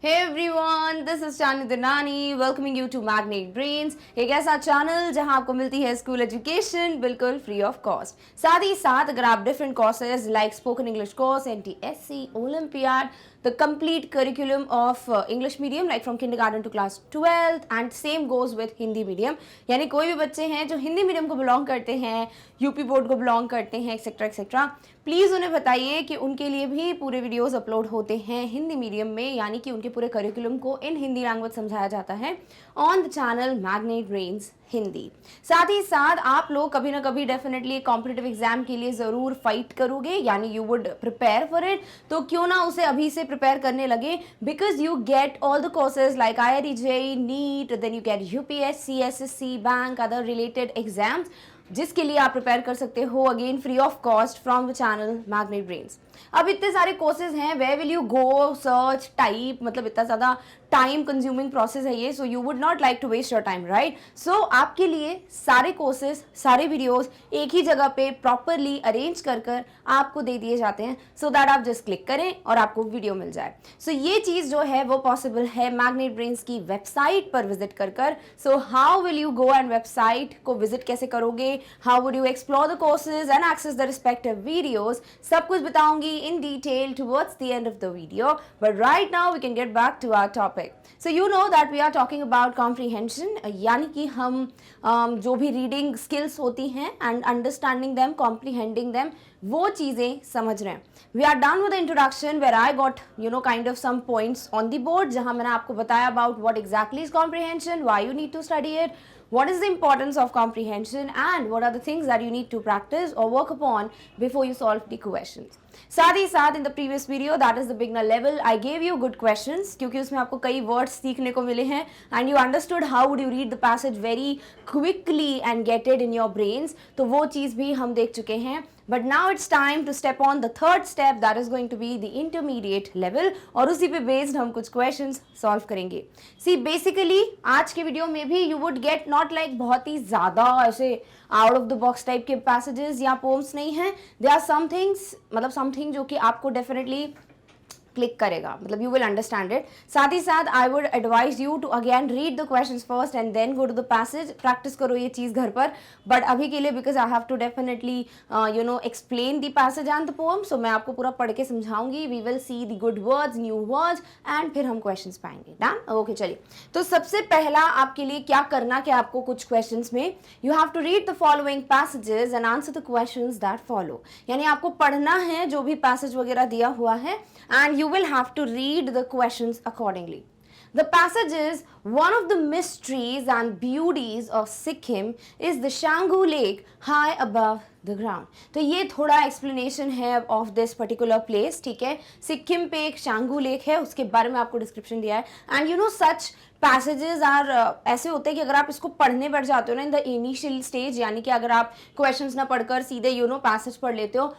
Hey everyone, this is Chani Dinani welcoming you to Magnate Brains, एक ऐसा channel जहां आपको मिलती है स्कूल एजुकेशन बिल्कुल फ्री ऑफ कॉस्ट। साथ ही साथ अगर आप different courses like spoken English course, NTSC, olympiad, the complete curriculum of English medium like from kindergarten to class 12th and same goes with Hindi medium, यानी कोई भी बच्चे हैं जो हिंदी मीडियम को बिलोंग करते हैं, यूपी बोर्ड को बिलोंग करते हैं एक्सेट्रा एक्सेट्रा, प्लीज़ उन्हें बताइए कि उनके लिए भी पूरे वीडियोस अपलोड होते हैं हिंदी मीडियम में, यानी कि उनके पूरे करिकुलम को इन हिंदी लैंग्वेज समझाया जाता है on the channel Magnet brains Hindi. साथ ही साथ आप लोग कभी ना कभी डेफिनेटली कॉम्पिटिटिव एग्जाम के लिए ज़रूर फाइट करोगे, यानी you would prepare for it, तो क्यों ना उसे अभी से प्रिपेयर करने लगे, because you get all the courses like IIT JEE NEET, then you get UPSC SSC bank other related exams जिसके लिए आप प्रिपेयर कर सकते हो again free of cost from the channel Magnet Brains. अब इतने सारे कोर्सेज हैं, where will you go search type, मतलब इतना ज़्यादा टाइम कंज्यूमिंग प्रोसेस है ये, so you would not like to waste your time, right? So आपके लिए सारे कोर्सेज, सारे वीडियोस एक ही जगह पे प्रॉपरली अरेंज कर कर आपको दे दिए जाते हैं, सो दैट आप जस्ट क्लिक करें और आपको वीडियो मिल जाए। सो ये चीज़ जो है वो पॉसिबल है मैग्नेट ब्रेन्स की वेबसाइट पर विजिट कर कर। So how will you go and website को विजिट कैसे करोगे, how would you explore the courses and access the respective videos, सब कुछ बताऊंगी in detail towards the end of the video, but right now we can get back to our topic. So you know that we are talking about comprehension, यानी कि हम जो भी reading skills होती हैं and understanding them, comprehending them, वो चीज़ें समझ रहे हैं। We are done with the introduction where I got kind of some points on the board, जहाँ मैंने आपको बताया about what exactly is comprehension, why you need to study it, what is the importance of comprehension, and what are the things that you need to practice or work upon before you solve the questions. साथ ही साथ in the previous video, that is the beginner level, I gave you good questions क्योंकि उसमें आपको कई words सीखने को मिले हैं and you understood how would you read the passage very quickly and get it in your brains, तो वो चीज़ भी हम देख चुके हैं। But now it's time to step on the third step, that is going to be the intermediate level, और उसी पे based हम कुछ questions solve करेंगे। See basically आज के वीडियो में भी you would get not like बहुत ही ज़्यादा ऐसे out of the box type के passages या poems नहीं हैं, there are some things, मतलब something जो कि आपको definitely क्लिक करेगा, मतलब यू विल अंडरस्टैंड इट। साथ ही साथ I would advise you to again read the questions first and then go to the passage, practice करो ये चीज़ घर पर, बट अभी के लिए because I have to definitely explain the passage and the poem, so मैं आपको पूरा पढ़ के समझाऊंगी। We will see the good words, new words and फिर हम क्वेश्चंस पाएंगे। डन? ओके चलिए, तो सबसे पहला आपके लिए क्या करना कि आपको कुछ क्वेश्चंस में you have to read the following passages and answer the questions that follow, यानी आपको पढ़ना है जो भी पैसेज वगैरह दिया हुआ है and you will have to read the questions accordingly. The passage is, one of the mysteries and beauties of Sikkim is the Shanggu Lake high above the ground. तो ये थोड़ा explanation है of this particular place, ठीक है? सिक्किम पे एक शांगू lake है, उसके बारे में आपको description दिया है and such passages are ऐसे होते हैं कि अगर आप इसको पढ़ने बैठ जाते हो ना in the initial stage, यानी कि अगर आप questions ना पढ़कर सीधे passage पढ़ लेते हो,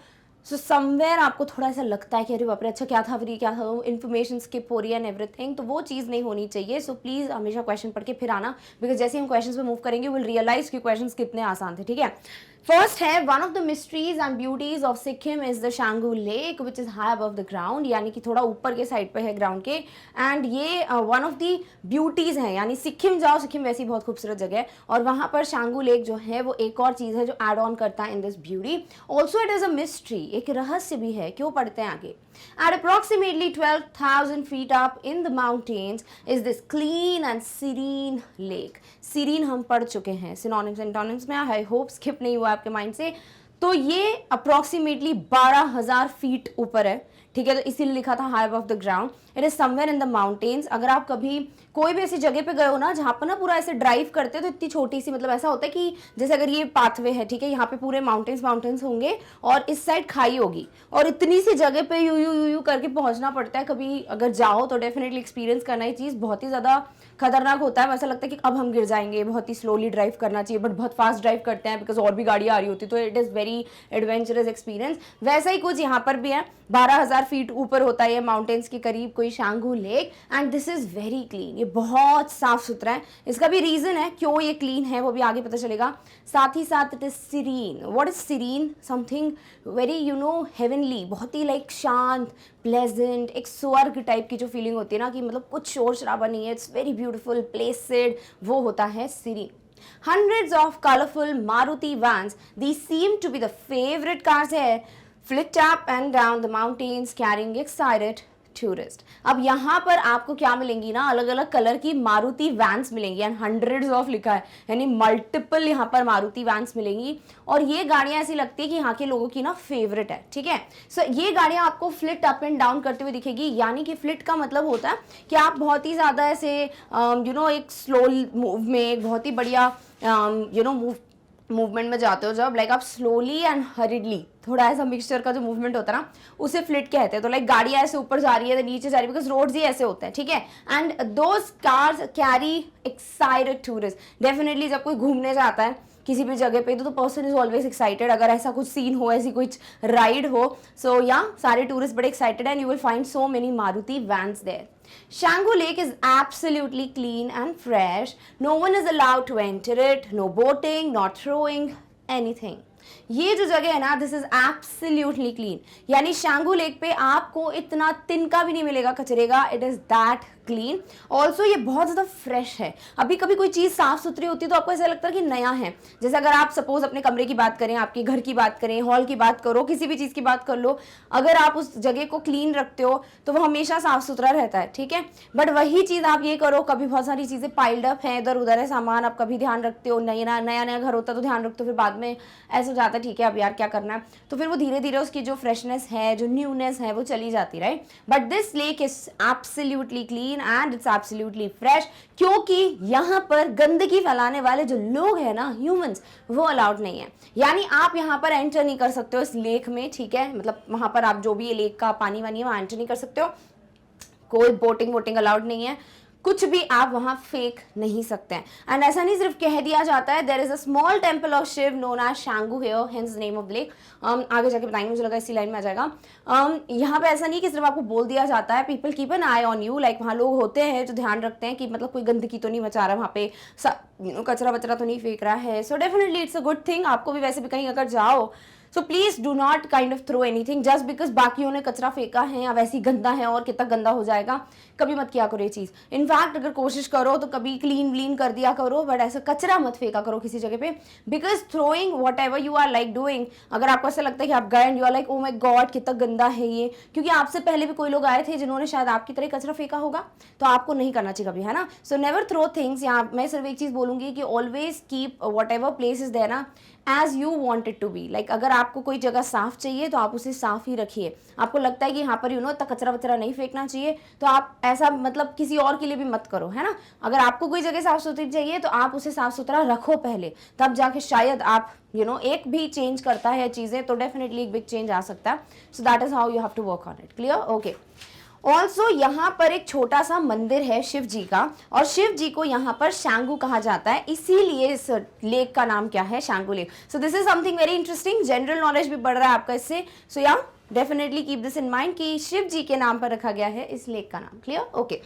सो समवेयर आपको थोड़ा सा लगता है कि अरे बाप रे अच्छा क्या था, फिर क्या था, इन्फॉर्मेशन स्किप हो रही है एंड एवरीथिंग, तो वो चीज़ नहीं होनी चाहिए। सो प्लीज़ हमेशा क्वेश्चन पढ़ के फिर आना, बिकॉज जैसे हम क्वेश्चन पे मूव करेंगे विल रियलाइज कि क्वेश्चन कितने आसान थे, ठीक है? फर्स्ट है, one of the mysteries and beauties of Sikkim is the Changu lake which is high above the ground, यानी कि थोड़ा ऊपर के साइड पे है ग्राउंड के, एंड ये वन ऑफ द ब्यूटीज है, यानी सिक्किम जाओ, सिक्किम वैसी बहुत खूबसूरत जगह है और वहाँ पर शांगू लेक जो है वो एक और चीज़ है जो एड ऑन करता है in this beauty. Also it is a mystery, एक रहस्य भी है, क्यों पढ़ते हैं आगे। At approximately 12,000 feet up in the mountains is this clean and serene lake. Serene हम पढ़ चुके हैं, synonyms and antonyms में, I hope skip नहीं हुआ आपके माइंड से। तो ये अप्रॉक्सीमेटली 12,000 फीट ऊपर है, ठीक है? तो इसीलिए लिखा था high above the ground. It is somewhere in the mountains. अगर आप कभी कोई भी ऐसी जगह पे गए हो ना जहाँ पर ना पूरा ऐसे ड्राइव करते हो तो इतनी छोटी सी, मतलब ऐसा होता है कि जैसे अगर ये पाथवे है, ठीक है, यहाँ पे पूरे माउंटेन्स होंगे और इस साइड खाई होगी और इतनी सी जगह पे यू करके पहुँचना पड़ता है। कभी अगर जाओ तो डेफिनेटली एक्सपीरियंस करना, ये चीज़ बहुत ही ज़्यादा खतरनाक होता है। ऐसा लगता है कि अब हम गिर जाएंगे, बहुत ही स्लोली ड्राइव करना चाहिए, बट बहुत फास्ट ड्राइव करते हैं बिकॉज और भी गाड़ी आ रही होती है, तो it is very adventurous experience. वैसा ही कुछ यहाँ पर भी है, 12,000 फीट ऊपर होता है ये माउंटेन्स के करीब, कोई हुई Changu lake and this is very clean. ये बहुत साफ सुथरा है। इसका भी रीज़न है क्यों ये क्लीन है, वो भी आगे पता चलेगा। साथ ही साथ it is serene. What is serene? Something very heavenly, बहुत ही लाइक शांत, प्लेजेंट, एक स्वर्ग टाइप की जो फीलिंग होती है ना, कि मतलब कुछ शोर शराबा नहीं है, इट्स वेरी ब्यूटीफुल, प्लेसेड, वो होता है serine. Hundreds of colorful Maruti vans, these seem to be the favorite cars here, flit up and down the mountains carrying excited tourist. अब यहाँ पर आपको क्या मिलेंगी ना, अलग अलग कलर की मारुति वैन्स मिलेंगी एंड हंड्रेड्स ऑफ लिखा है, यानी मल्टीपल यहाँ पर मारुति वैन्स मिलेंगी। और ये गाड़ियाँ ऐसी लगती है कि यहाँ के लोगों की ना फेवरेट है, ठीक है। सो ये गाड़ियाँ आपको फ्लिट अप एंड डाउन करते हुए दिखेगी, यानी कि फ्लिट का मतलब होता है कि आप बहुत ही ज़्यादा ऐसे एक स्लो मूव में, एक बहुत ही बढ़िया मूवमेंट में जाते हो जब, लाइक आप स्लोली एंड हरिडली, थोड़ा ऐसा मिक्सचर का जो मूवमेंट होता है ना, उसे फ्लिट कहते हैं। तो लाइक गाड़ियाँ ऐसे ऊपर जा रही है, नीचे जा रही है, बिकॉज रोड्स ही ऐसे होते हैं, ठीक है। And those cars carry excited tourist. Definitely जब कोई घूमने जाता है किसी भी जगह पे तो पर्सन इज ऑलवेज एक्साइटेड, अगर ऐसा कुछ सीन हो, ऐसी कुछ राइड हो, सो या सारे टूरिस्ट बड़े excited and you will find so many Maruti vans there. Shanghu Lake is absolutely clean and fresh. No one is allowed to enter it. No boating, not throwing anything. ये जो जगह है ना, दिस इज एब्सोल्युटली क्लीन, यानी शांगू lake पे आपको इतना तिनका भी नहीं मिलेगा कचरे का। It is that clean. Also ये बहुत ज़्यादा फ्रेश है। अभी कभी कोई चीज़ साफ सुथरी होती है तो आपको ऐसा लगता है कि नया है। जैसे अगर आप सपोज अपने कमरे की बात करें, आपके घर की बात करें, हॉल की बात करो, किसी भी चीज़ की बात कर लो, अगर आप उस जगह को क्लीन रखते हो तो वो हमेशा साफ सुथरा रहता है, ठीक है। बट वही चीज़ आप ये करो, कभी बहुत सारी चीज़ें पाइल्ड अप है, इधर उधर है सामान, आप कभी ध्यान रखते हो, नया नया घर होता है तो ध्यान रखते हो, फिर बाद में ऐसा हो जाता है ठीक है अब यार क्या करना है, तो फिर वो धीरे धीरे उसकी जो फ्रेशनेस है, जो न्यूनेस है, वो चली जाती, right. But this lake is absolutely clean and it's absolutely fresh, क्योंकि यहाँ पर गंदगी फैलाने वाले जो लोग हैं ना, ह्यूमंस, वो अलाउड नहीं है। यानी आप यहाँ पर एंटर नहीं कर सकते हो इस लेक में, ठीक है। मतलब वहाँ पर आप जो भी ये लेक का पानी वानी है वहाँ एंटर नहीं कर सकते हो। कोई बोटिंग वोटिंग अलाउड नहीं है, कुछ भी आप वहाँ फेंक नहीं सकते हैं। एंड ऐसा नहीं सिर्फ कह दिया जाता है, there is a small temple of Shiva known as Changu here, hence name of lake. आगे जाके बताएंगे, मुझे लगा इसी लाइन में आ जाएगा। यहाँ पे ऐसा नहीं कि सिर्फ आपको बोल दिया जाता है, people keep an I on you, like वहाँ लोग होते हैं जो ध्यान रखते हैं कि मतलब कोई गंदगी तो नहीं मचा रहा वहाँ पे, कचरा वचरा तो नहीं फेंक रहा है। So definitely it's a good thing. आपको भी वैसे भी कहीं अगर जाओ so please do not kind of throw anything just because बाकियों ने कचरा फेंका है या वैसी गंदा है और कितना गंदा हो जाएगा, कभी मत किया करो ये चीज़। इनफैक्ट अगर कोशिश करो तो कभी क्लीन व्लीन कर दिया करो, बट ऐसा कचरा मत फेंका करो किसी जगह पे, because throwing whatever you are like doing, अगर आपको ऐसा लगता है कि आप गए and you are like oh my god कितना गंदा है ये, क्योंकि आपसे पहले भी कोई लोग आए थे जिन्होंने शायद आपकी तरह कचरा फेंका होगा, तो आपको नहीं करना चाहिए कभी, है ना। So never throw things. यहाँ मैं सिर्फ एक चीज़ बोलूँगी कि always keep whatever place is there ना as you want it to be. Like अगर आपको कोई जगह साफ चाहिए तो आप उसे साफ ही रखिए। आपको लगता है कि यहाँ पर इतना कचरा वचरा नहीं फेंकना चाहिए तो आप ऐसा मतलब किसी और के लिए भी मत करो, है ना। अगर आपको कोई जगह साफ सुथरी चाहिए तो आप उसे साफ सुथरा रखो पहले, तब जाके शायद आप एक भी चेंज करता है चीज़ें तो डेफिनेटली एक बिग चेंज आ सकता है। So that is how you have to work on it. Clear? Okay. Also यहाँ पर एक छोटा सा मंदिर है शिव जी का, और शिव जी को यहाँ पर शांगू कहा जाता है, इसीलिए इस लेक का नाम क्या है, Changu lake. So this is something very interesting, general knowledge भी बढ़ रहा है आपका इससे। So yeah definitely keep this in mind कि शिव जी के नाम पर रखा गया है इस लेक का नाम। Clear? Okay.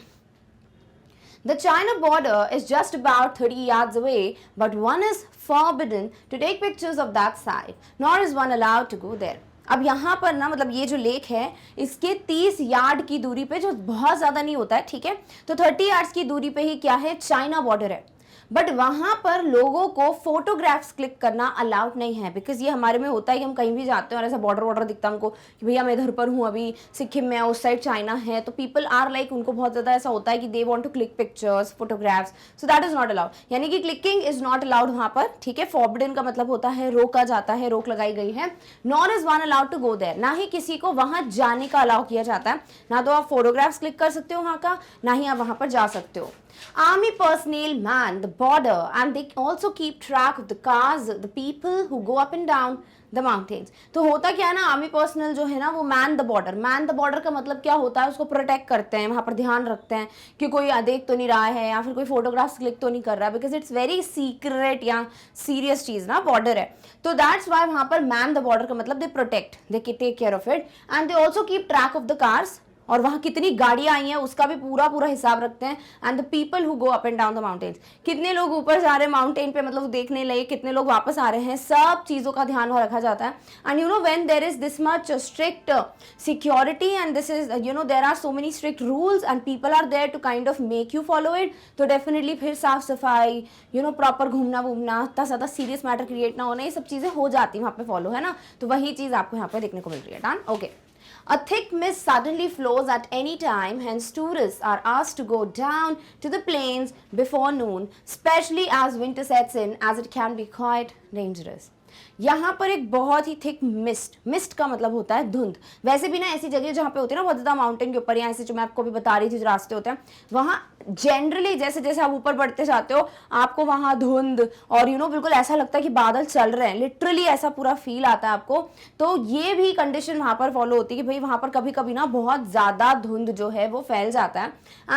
The China border is just about 30 yards away, but one is forbidden to take pictures of that side, nor is one allowed to go there. अब यहाँ पर ना मतलब ये जो लेक है इसके 30 यार्ड की दूरी पे, जो बहुत ज़्यादा नहीं होता है, ठीक है, तो 30 यार्ड्स की दूरी पे ही क्या है, चाइना बॉर्डर है। बट वहाँ पर लोगों को फोटोग्राफ्स क्लिक करना अलाउड नहीं है, बिकॉज ये हमारे में होता है कि हम कहीं भी जाते हैं और ऐसा बॉर्डर वॉर्डर दिखता है हमको कि भैया मैं इधर पर हूँ, अभी सिक्किम में, उस साइड चाइना है, तो पीपल आर लाइक, उनको बहुत ज़्यादा ऐसा होता है कि they want to click pictures, photographs, so that is not allowed. यानी कि क्लिकिंग इज नॉट अलाउड वहाँ पर, ठीक है। फॉरबिडन का मतलब होता है रोका जाता है, रोक लगाई गई है। Nor is one allowed to go there, ना ही किसी को वहाँ जाने का अलाउ किया जाता है, ना तो आप फोटोग्राफ्स क्लिक कर सकते हो वहाँ का, ना ही आप वहाँ पर जा सकते हो। Army personnel man the border and they also keep track of the cars, the people who go up and down the mountains. तो होता क्या है ना, आर्मी पर्सनल जो है ना वो man the border, man the border का मतलब क्या होता है, उसको प्रोटेक्ट करते हैं, वहाँ पर ध्यान रखते हैं कि कोई देख तो नहीं रहा है या फिर कोई फोटोग्राफ्स क्लिक तो नहीं कर रहा है, बिकॉज इट्स वेरी सीक्रेट या सीरियस चीज़ ना बॉर्डर है, तो दैट्स वाई वहाँ पर मैन द बॉर्डर का मतलब they protect, they take care of it and they also keep track of the cars और वहाँ कितनी गाड़ियाँ आई हैं उसका भी पूरा पूरा हिसाब रखते हैं। And the people who go up and down the mountains, कितने लोग ऊपर जा रहे हैं माउंटेन पे मतलब देखने लगे, कितने लोग वापस आ रहे हैं, सब चीज़ों का ध्यान वहाँ रखा जाता है। And you know when there is this much strict security and this is you know there are so many strict rules and people are there to kind of make you follow it, तो definitely फिर साफ सफाई you know proper घूमना वूमना, इतना ज़्यादा serious matter create ना होना, ये सब चीज़ें हो जाती हैं वहाँ पे फॉलो, है ना। तो वही चीज़ आपको यहाँ पे देखने को मिल रही है। Done, okay. A thick mist suddenly flows at any time, hence tourists are asked to go down to the plains before noon, especially as winter sets in, as it can be quite dangerous. यहाँ पर एक बहुत ही thick mist का मतलब होता है धुंध। वैसे भी ना ऐसी जगह जहाँ पे होती है ना बहुत ज़्यादा माउंटेन के ऊपर, या ऐसे जो मैं आपको भी बता रही थी जो रास्ते होते हैं वहाँ जनरली जैसे जैसे आप ऊपर बढ़ते जाते हो आपको वहाँ धुंध और यू नो बिल्कुल ऐसा लगता है कि बादल चल रहे हैं, लिटरली ऐसा पूरा फील आता है आपको। तो ये भी कंडीशन वहाँ पर फॉलो होती है कि भाई वहाँ पर कभी कभी ना बहुत ज़्यादा धुंध जो है वो फैल जाता है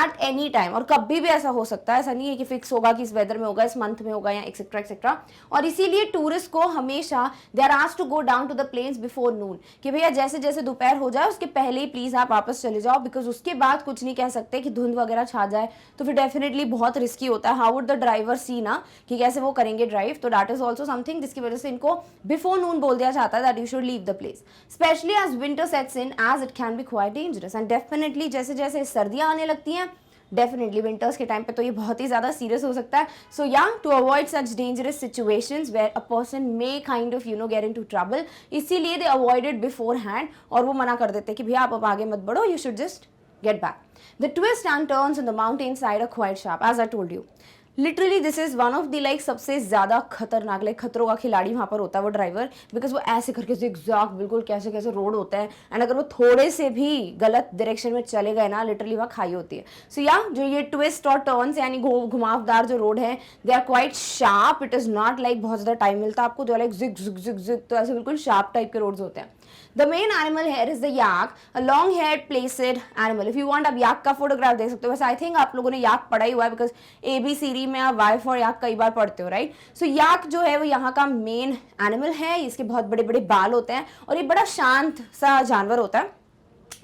एट एनी टाइम, और कभी भी ऐसा हो सकता है, ऐसा नहीं है कि फिक्स होगा कि इस वेदर में होगा, इस मंथ में होगा या एक्सेट्रा एक्सेट्रा। और इसीलिए टूरिस्ट को हमेशा they are asked to go down to the plains before noon, कि भैया जैसे जैसे दोपहर हो जाए उसके पहले ही प्लीज आप वापस चले जाओ, बिकॉज उसके बाद कुछ नहीं कह सकते कि धुंध वगैरह छा जाए तो फिर डेफिनेटली बहुत रिस्की होता है। हाउ वुड द ड्राइवर सी ना कि कैसे वो करेंगे ड्राइव, तो दैट इज ऑल्सो समथिंग जिसकी वजह से इनको बिफोर नून बोल दिया जाता है that you should leave the place, specially as winter sets in as it can be quite dangerous. And definitely जैसे जैसे सर्दियां आने लगती हैं डेफिनेटली विंटर्स के टाइम पे तो ये बहुत ही ज़्यादा सीरियस हो सकता है। So yeah to avoid such dangerous situations where a person may kind of you know get into trouble, इसीलिए दे अवॉइडेड बिफोर हैंड, और वो मना कर देते हैं कि भैया आप अब आगे मत बढ़ो, you should just get back. The twists and turns on the mountain side are quite sharp, as I told you. Literally this is one of the like सबसे ज्यादा खतरनाक, लाइक खतरों का खिलाड़ी वहाँ पर होता है वो ड्राइवर, बिकॉज वो ऐसे करके zigzag बिल्कुल कैसे कैसे रोड होता है, एंड अगर वो थोड़े से भी गलत डायरेक्शन में चले गए ना लिटरली वहाँ खाई होती है। सो या जो ये ट्विस्ट और टर्न्स यानी घुमावदार जो रोड है they are quite sharp, it is not like बहुत ज़्यादा टाइम मिलता है आपको, they are like zig zig zig zig, तो ऐसे बिल्कुल शार्प टाइप के रोड्स होते हैं। The main animal here is the yak, a long-haired placid animal. If you want आप yak का फोटोग्राफ देख सकते हो। वैसे आई थिंक आप लोगों ने yak पढ़ा ही हुआ है, बिकॉज ABCD में आप Y for yak कई बार पढ़ते हो, राइट। सो yak जो है वो यहाँ का मेन एनिमल है, इसके बहुत बड़े बड़े बाल होते हैं और ये बड़ा शांत सा जानवर होता है।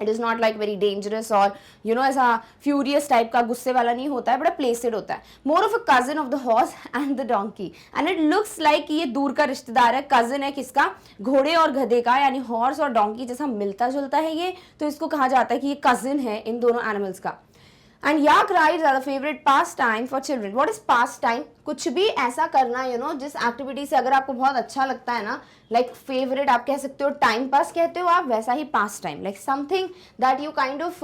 It is not like very dangerous और यू नो ऐसा फ्यूरियस टाइप का गुस्से वाला नहीं होता है, बड़ा प्लेसेड होता है, more of a cousin of the horse and the donkey, and it looks like कि ये दूर का रिश्तेदार है, कजन है किसका, घोड़े और गधे का, यानी हॉर्स और डोंकी जैसा मिलता जुलता है ये, तो इसको कहा जाता है कि ये कजिन है इन दोनों एनिमल्स का। And yak rides are the favorite pastime for children. What is pastime? कुछ भी ऐसा करना यू नो जिस एक्टिविटी से अगर आपको बहुत अच्छा लगता है ना, लाइक फेवरेट आप कह सकते हो, टाइम पास कहते हो आप, वैसा ही pastime, like something that you kind of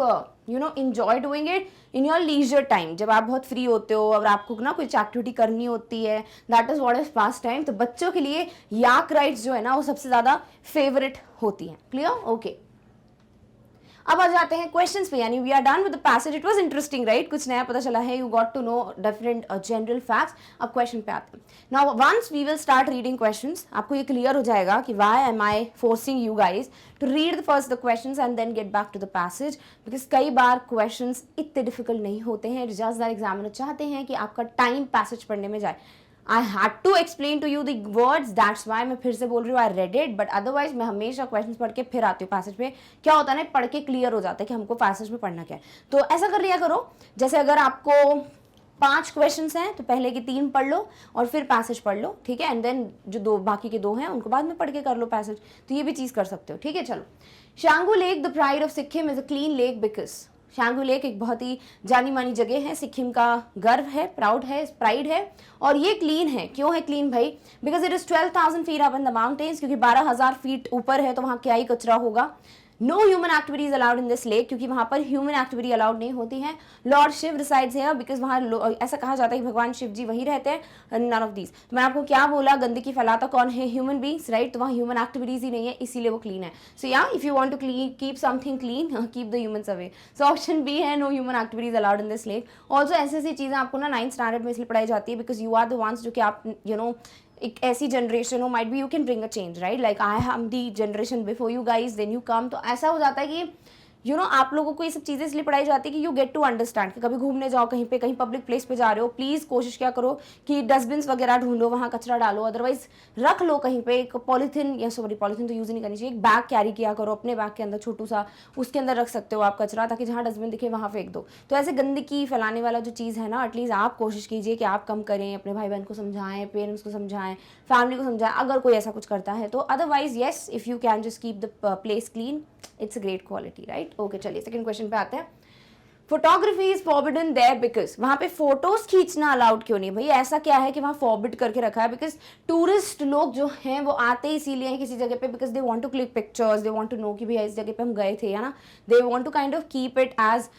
you know enjoy doing it in your leisure time, जब आप बहुत फ्री होते हो और आपको ना कुछ एक्टिविटी करनी होती है, that is what is pass time. तो बच्चों के लिए yak rides जो है ना वो सबसे ज़्यादा फेवरेट होती हैं। क्लियर? ओके। अब आ जाते हैं क्वेश्चंस पे, यानी we are done with the passage. It was interesting right, कुछ नया पता चला है, you got to know different general facts. अब क्वेश्चन पे आते हैं। Now once we will start reading questions, आपको ये क्लियर हो जाएगा कि why am I forcing you guys to read first the questions and then get back to the passage, because कई बार क्वेश्चंस इतने डिफिकल्ट नहीं होते हैं, जस्ट दैट एग्जामिनर चाहते हैं कि आपका टाइम पैसेज पढ़ने में जाए। I had to explain to you the words, that's why मैं फिर से बोल रही हूँ I read it, but otherwise मैं हमेशा क्वेश्चंस पढ़ के फिर आती हूँ पैसेज पे। क्या होता है ना, पढ़ के क्लियर हो जाता है कि हमको पैसेज में पढ़ना क्या है। तो ऐसा कर लिया करो, जैसे अगर आपको 5 क्वेश्चंस हैं तो पहले के 3 पढ़ लो और फिर पैसेज पढ़ लो, ठीक है, एंड देन जो बाकी के 2 हैं उनको बाद में पढ़ के कर लो पैसेज, तो ये भी चीज़ कर सकते हो, ठीक है। चलो, Changu lake the pride of Sikkim is a clean lake because, Changu lake एक बहुत ही जानी मानी जगह है, सिक्किम का गर्व है, प्राउड है, प्राइड है, और ये क्लीन है। क्यों है क्लीन भाई? Because it is 12,000 feet up in the mountains, क्योंकि 12,000 फीट ऊपर है तो वहाँ क्या ही कचरा होगा। No human activities allowed in this lake, क्योंकि वहाँ पर ह्यूमन एक्टिविटी अलाउड नहीं होती है। Lord Shiva resides here, because वहाँ ऐसा कहा जाता है कि भगवान शिव जी वहीं रहते हैं। नन ऑफ दीज, तो मैंने आपको क्या बोला, गंदगी फैलाता कौन है? Human beings, right. तो वहाँ ह्यूमन एक्टिविटीज ही नहीं है, इसीलिए वो क्लीन है। So yeah if you want to keep something clean, keep the humans away. So option B है, no human activities allowed in this lake. Also ऐसी चीज़ें आपको ना 9th स्टैंडर्ड में इसलिए पढ़ाई जाती है because you are the ones जो कि आप यू नो एक ऐसी जनरेशन हो, might be you can bring a change, right, like I am the generation before you guys, then you come. तो ऐसा हो जाता है कि यू नो आप लोगों को ये सब चीज़ें इसलिए पढ़ाई जाती है कि यू गेट टू अंडरस्टैंड कि कभी घूमने जाओ कहीं पे, कहीं पब्लिक प्लेस पे जा रहे हो, प्लीज़ कोशिश क्या करो कि डस्टबिन वगैरह ढूंढो, वहाँ कचरा डालो, अदरवाइज रख लो कहीं पे एक पॉलीथीन, या सॉरी पॉलीथीन तो यूज़ नहीं करनी चाहिए, एक बैग कैरी किया करो अपने बैग के अंदर छोटू सा, उसके अंदर रख सकते हो आप कचरा, ताकि जहाँ डस्टबिन दिखे वहाँ फेंक दो। तो ऐसे गंदगी फैलाने वाला जो चीज़ है ना, एटलीस्ट आप कोशिश कीजिए कि आप कम करें, अपने भाई बहन को समझाएं, पेरेंट्स को समझाएं, फैमिली को समझाएं, अगर कोई ऐसा कुछ करता है तो। Otherwise yes, if you can just keep the place clean, it's a great quality, right. Okay, चलिए सेकंड क्वेश्चन पे आते हैं। Photography is forbidden there because, वहाँ पे फोटोज खींचना अलाउड क्यों नहीं भाई? ऐसा क्या है कि वहाँ फॉरबिड करके रखा है? बिकॉज टूरिस्ट लोग जो हैं वो आते ही इसीलिए हैं किसी जगह पे, because they want to click pictures, they want to know कि भैया इस जगह पे हम गए थे, है ना। They want to kind of keep it as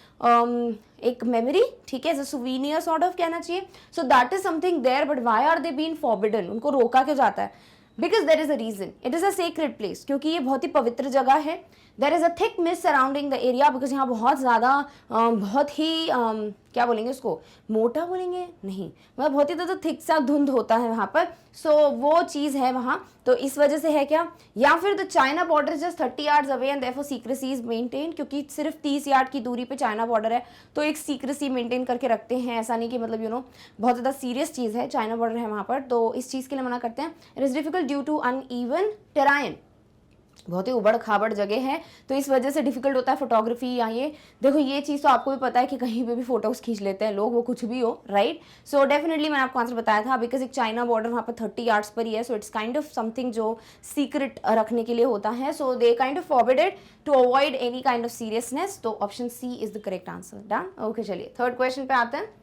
एक मेमोरी, ठीक है, as a souvenir sort of कहना चाहिए। So that is something there, but why are they been forbidden? उनको रोका क्यों जाता है? Because there is a reason, it is a sacred place, क्योंकि ये बहुत ही पवित्र जगह है। There is a thick mist surrounding the area, because यहाँ बहुत ज़्यादा बहुत ही क्या बोलेंगे उसको, मोटा बोलेंगे नहीं, मतलब बहुत ही ज़्यादा थिक सा धुंध होता है वहाँ पर। सो वो चीज़ है वहाँ, तो इस वजह से है क्या? या फिर the China border is just 30 yards away and therefore secrecy is maintain, क्योंकि सिर्फ 30 यार्ड की दूरी पे चाइना बॉर्डर है, तो एक सीक्रेसी मेंटेन करके रखते हैं। ऐसा नहीं कि मतलब यू नो बहुत ज़्यादा सीरियस चीज़ है, चाइना बॉर्डर है वहाँ पर, तो इस चीज़ के लिए मना करते हैं। It is difficult due to uneven terrain, बहुत ही उबड़ खाबड़ जगह है, तो इस वजह से डिफिकल्ट होता है फोटोग्राफी। या ये देखो, ये चीज़ तो आपको भी पता है कि कहीं पे भी फोटोज खींच लेते हैं लोग, वो कुछ भी हो, राइट। सो डेफिनेटली मैंने आपको आंसर बताया था, बिकॉज एक चाइना बॉर्डर वहाँ पर 30 yards पर ही है, so it's kind of something जो सीक्रेट रखने के लिए होता है। So they kind of forbidded to avoid any kind of seriousness, तो option C is the correct answer. Done. Okay, चलिए थर्ड क्वेश्चन पे आते हैं।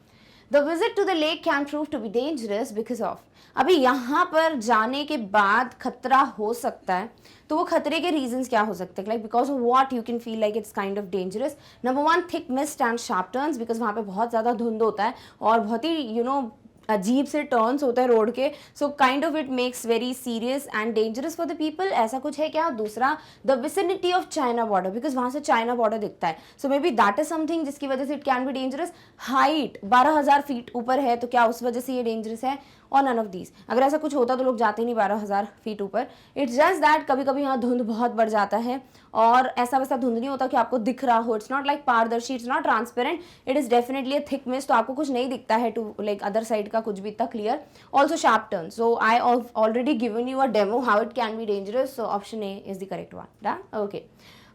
The visit to the lake can prove to be dangerous because of, अभी यहाँ पर जाने के बाद खतरा हो सकता है, तो वो खतरे के रीजंस क्या हो सकते हैं? Like because of what you can feel like it's kind of dangerous. Number 1, thick mist and sharp turns, because वहाँ पे बहुत ज़्यादा धुंध होता है और बहुत ही यू नो अजीब से टर्न्स होते हैं रोड के, so kind of it makes very serious and dangerous for the people, ऐसा कुछ है क्या? दूसरा, the vicinity of China border, because वहाँ से चाइना बॉर्डर दिखता है, so maybe that is something जिसकी वजह से it can be dangerous. Height 12,000 feet ऊपर है, तो क्या उस वजह से ये डेंजरस है? और नन ऑफ दीज। अगर ऐसा कुछ होता तो लोग जाते ही नहीं 12,000 फीट ऊपर। इट्स जस्ट दैट कभी कभी यहाँ धुंध बहुत बढ़ जाता है, और ऐसा वैसा धुंध नहीं होता कि आपको दिख रहा हो, इट्स नॉट लाइक पारदर्शी, it's not transparent, it is definitely a thick mist, तो आपको कुछ नहीं दिखता है टू लाइक अदर साइड का कुछ भी इतना clear. Also sharp turn, so I already given you a demo how it can be dangerous, so option A is the correct one. Done. Okay,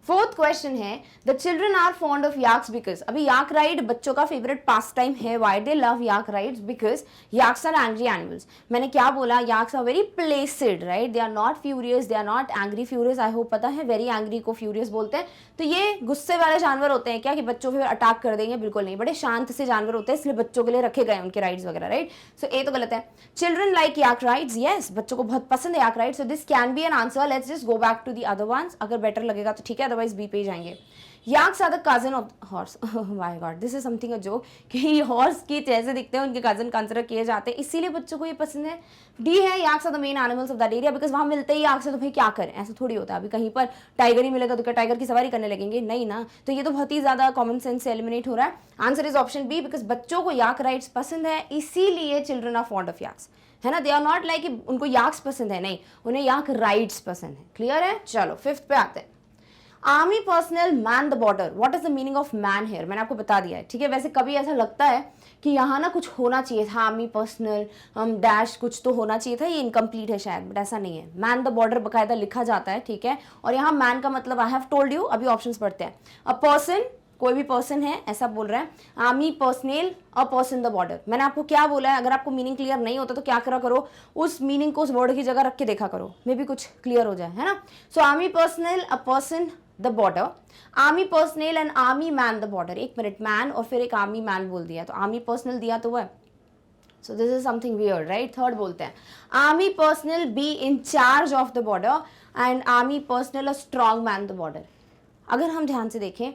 fourth question है, the children are fond of yaks because, अभी yak ride बच्चों का favourite pastime है। Why they love yak rides? Because yaks are angry animals. मैंने क्या बोला? Yaks are very placid, right, they are not furious, they are not angry furious. I hope पता है, very angry को furious बोलते हैं। तो ये गुस्से वाले जानवर होते हैं क्या कि बच्चों पे अटैक कर देंगे? बिल्कुल नहीं, बड़े शांत से जानवर होते हैं, इसलिए बच्चों के लिए रखे गए उनके राइड्स वगैरह, राइट। सो ये तो गलत है। Children like yak rides, yes, बच्चों को बहुत पसंद है yak rides, so this can be an answer. Let's just go back to the other ones, अगर बेटर लगेगा तो ठीक है, अदरवाइज बी पे जाएंगे। Yaks are the cousin of horse, my god this is something a joke, कि horse के जैसे दिखते हैं उनके कजन कंसिडर किए जाते हैं, इसीलिए बच्चों को ये पसंद है। डी है, yaks are the main animals of that area, because वहाँ मिलते ही याक्स है, तो भाई क्या करें? ऐसा थोड़ी होता है, अभी कहीं पर टाइगर ही मिलेगा तो क्या टाइगर की सवारी करने लगेंगे? नहीं ना, तो ये तो बहुत ही ज्यादा कॉमन सेंस से एलिमिनेट हो रहा है। Answer is option B, because बच्चों को याक राइड्स पसंद है, इसीलिए children are fond of yaks, है ना। दे आर नॉट लाइक उनको याक्स पसंद है, नहीं, उन्हें याक राइड्स पसंद है। क्लियर है? चलो फिफ्थ पे आते हैं। Army personnel man the border, what is the meaning of man here? मैंने आपको बता दिया है, ठीक है। वैसे कभी ऐसा लगता है कि यहाँ ना कुछ होना चाहिए था, आर्मी पर्सनल डैश कुछ तो होना चाहिए था, ये इनकम्प्लीट है शायद, बट ऐसा नहीं है। मैन द बॉर्डर बकायदा लिखा जाता है, ठीक है। और यहाँ मैन का मतलब आई हैव टोल्ड यू, अभी ऑप्शंस पढ़ते हैं। अ पर्सन, कोई भी पर्सन है ऐसा बोल रहा है। Army personnel, a person the border, मैंने आपको क्या बोला है? अगर आपको मीनिंग क्लियर नहीं होता तो क्या करा करो, उस मीनिंग को उस वर्ड की जगह रख के देखा करो, मे बी कुछ क्लियर हो जाए, है ना। So army personnel, a person the border, army personnel and army man the border. एक मिनट, मैन और फिर एक आर्मी मैन बोल दिया, तो आर्मी पर्सनल दिया तो वह, सो this is something weird, right. Third बोलते हैं, army personnel be in charge of the border and army personnel a strong man the border. अगर हम ध्यान से देखें,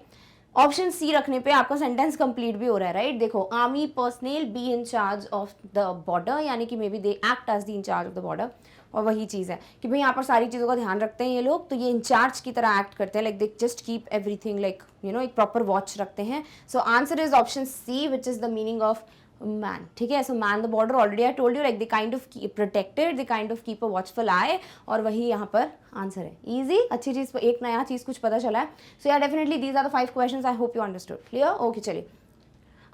ऑप्शन सी रखने पे आपका सेंटेंस कंप्लीट भी हो रहा है, राइट। देखो, army personnel be in charge of the border, यानी कि may be they act as the in charge of the border, और वही चीज़ है कि भाई यहाँ पर सारी चीज़ों का ध्यान रखते हैं ये लोग, तो ये इंचार्ज की तरह एक्ट करते हैं, like they just keep everything, like you know एक प्रॉपर वॉच रखते हैं। So answer is option C, which is the meaning of man, ठीक है। So man the border, already I told you, like the kind of protected, the kind of keep a watchful eye, और वही यहाँ पर answer है। Easy, अच्छी चीज़, एक नया चीज़ कुछ पता चला है। So yeah definitely these are the 5 questions, I hope you understood. Clear? Okay, चलिए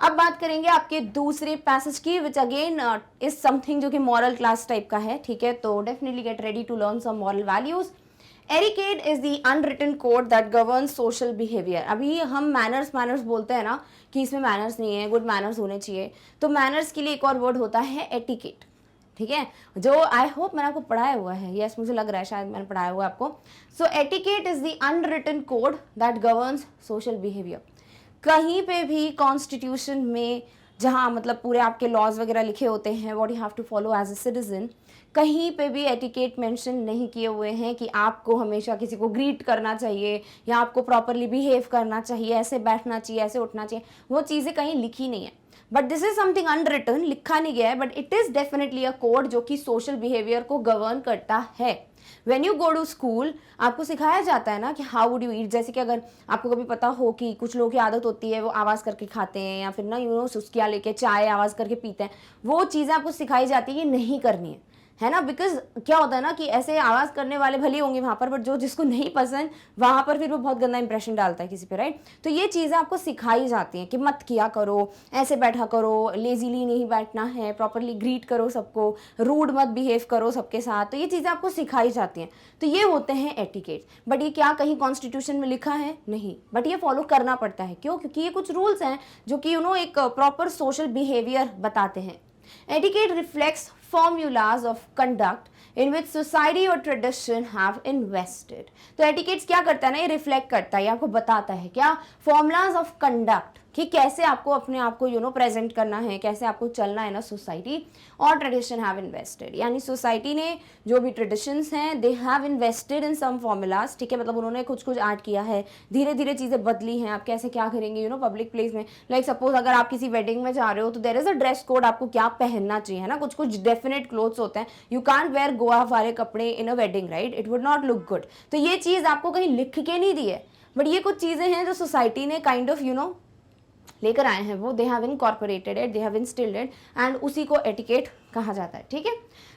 अब बात करेंगे आपके दूसरे पैसेज की, विच अगेन इज समथिंग जो कि मॉरल क्लास टाइप का है, ठीक है। तो definitely get ready to learn some moral values. Etiquette is the unwritten code that governs social behaviour. अभी हम मैनर्स बोलते हैं ना कि इसमें मैनर्स नहीं है, गुड मैनर्स होने चाहिए, तो मैनर्स के लिए एक और वर्ड होता है एटिकेट, ठीक है, जो आई होप मैंने आपको पढ़ाया हुआ है। यस, मुझे लग रहा है शायद मैंने पढ़ाया हुआ है आपको। So etiquette is the unwritten code that governs social behaviour. कहीं पे भी कॉन्स्टिट्यूशन में जहाँ मतलब पूरे आपके लॉज वगैरह लिखे होते हैं, what you have to follow as a citizen, कहीं पे भी एटिकेट मेंशन नहीं किए हुए हैं कि आपको हमेशा किसी को ग्रीट करना चाहिए या आपको प्रॉपरली बिहेव करना चाहिए, ऐसे बैठना चाहिए, ऐसे उठना चाहिए, वो चीज़ें कहीं लिखी नहीं है। But this is something unwritten, लिखा नहीं गया है, but it is definitely a code जो कि सोशल बिहेवियर को गवर्न करता है। When you go to school आपको सिखाया जाता है ना कि हाउ वुड यू ईट। जैसे कि अगर आपको कभी पता हो कि कुछ लोगों की आदत होती है वो आवाज़ करके खाते हैं, या फिर ना सुस्कियाँ लेके चाय आवाज़ करके पीते हैं, वो चीज़ें आपको सिखाई जाती है कि नहीं करनी है ना। बिकॉज क्या होता है ना कि ऐसे आवाज़ करने वाले भले होंगे वहाँ पर, बट जो जिसको नहीं पसंद वहाँ पर फिर वो बहुत गंदा इंप्रेशन डालता है किसी पे, राइट। तो ये चीज़ें आपको सिखाई जाती हैं कि मत किया करो, ऐसे बैठा करो, लेजीली नहीं बैठना है, प्रॉपरली ग्रीट करो सबको, रूड मत बिहेव करो सबके साथ। तो ये चीज़ें आपको सिखाई जाती हैं, तो ये होते हैं एटिकेट। बट ये क्या कहीं कॉन्स्टिट्यूशन में लिखा है? नहीं, बट ये फॉलो करना पड़ता है। क्यों? क्योंकि ये कुछ रूल्स हैं जो कि एक प्रॉपर सोशल बिहेवियर बताते हैं। Etiquette reflects formulas of conduct in which society or tradition have invested. तो etiquette क्या करता है ना, ये रिफ्लेक्ट करता है, ये आपको बताता है क्या, फॉर्मूलाज ऑफ कंडक्ट, कि कैसे आपको अपने आप को प्रेजेंट करना है, कैसे आपको चलना है ना सोसाइटी और ट्रेडिशन हैव इन्वेस्टेड। यानी सोसाइटी ने जो भी ट्रेडिशंस हैं they have invested in some formulas, ठीक है, मतलब उन्होंने कुछ ऐड किया है, धीरे धीरे चीज़ें बदली हैं। आप कैसे क्या करेंगे पब्लिक प्लेस में, लाइक सपोज अगर आप किसी वेडिंग में जा रहे हो तो there is a dress code, आपको क्या पहनना चाहिए, है ना। कुछ डेफिनेट क्लोथ्स होते हैं, यू कांट वेयर गोवा वाले कपड़े in a wedding, right, it would not look good. तो ये चीज़ आपको कहीं लिख के नहीं दी है, बट ये कुछ चीज़ें हैं जो सोसाइटी ने काइंड ऑफ लेकर आए हैं, वो they have incorporated it, they have instilled it, and उसी को एटिकेट कहा जाता है, ठीक है।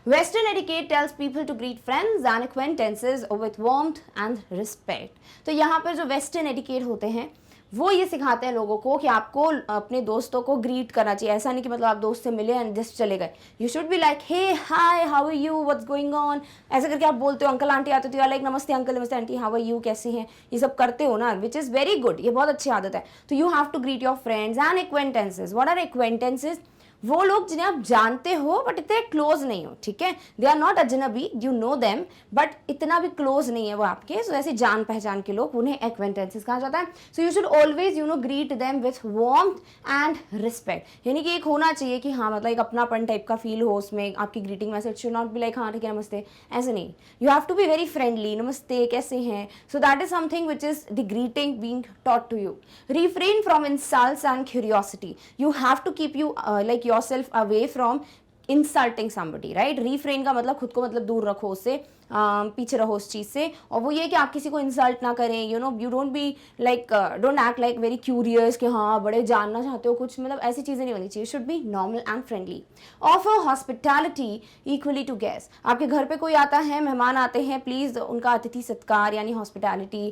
Western etiquette tells people to greet friends and acquaintances with warmth and respect. तो यहाँ पर जो वेस्टर्न एटिकेट होते हैं वो ये सिखाते हैं लोगों को कि आपको अपने दोस्तों को ग्रीट करना चाहिए। ऐसा नहीं कि मतलब आप दोस्त से मिले एंड जस्ट चले गए, you should be like hey hi how are you, what's going on, ऐसा करके आप बोलते हो। अंकल आंटी आते तो लाइक नमस्ते अंकल, नमस्ते आंटी, हाउ आर यू, कैसे हैं, ये सब करते हो ना, विच इज़ वेरी गुड, ये बहुत अच्छी आदत है। तो you have to greet your friends and acquaintances. What are acquaintances? वो लोग जिन्हें आप जानते हो बट इतने क्लोज नहीं हो, ठीक है, दे आर नॉट अजनबी, यू नो देम, बट इतना भी क्लोज नहीं है वो आपके। सो ऐसे जान पहचान के लोग, उन्हें एक्वेंटेंसेस कहा जाता है। So you should always greet them with warmth and respect. यानी कि एक होना चाहिए कि हाँ मतलब एक अपनापन टाइप का फील हो उसमें आपकी ग्रीटिंग में। It should not be like हाँ ठीक है नमस्ते, ऐसे नहीं, you have to be very friendly, namaste कैसे हैं। So that is something which is the greeting being taught to you. Refrain from insults and curiosity, you have to keep you like yourself away from insulting somebody, right? refrain का मतलब खुद को मतलब दूर रखो उससे, पीछे रहो उस चीज़ से। और वो ये कि आप किसी को इंसल्ट ना करें, you don't be like don't act like very curious कि हाँ बड़े जानना चाहते हो कुछ, मतलब ऐसी चीज़ें नहीं होनी चाहिए। Should be normal and friendly. Offer hospitality equally to guest. आपके घर पे कोई आता है, मेहमान आते हैं, प्लीज़ उनका अतिथि सत्कार यानी hospitality,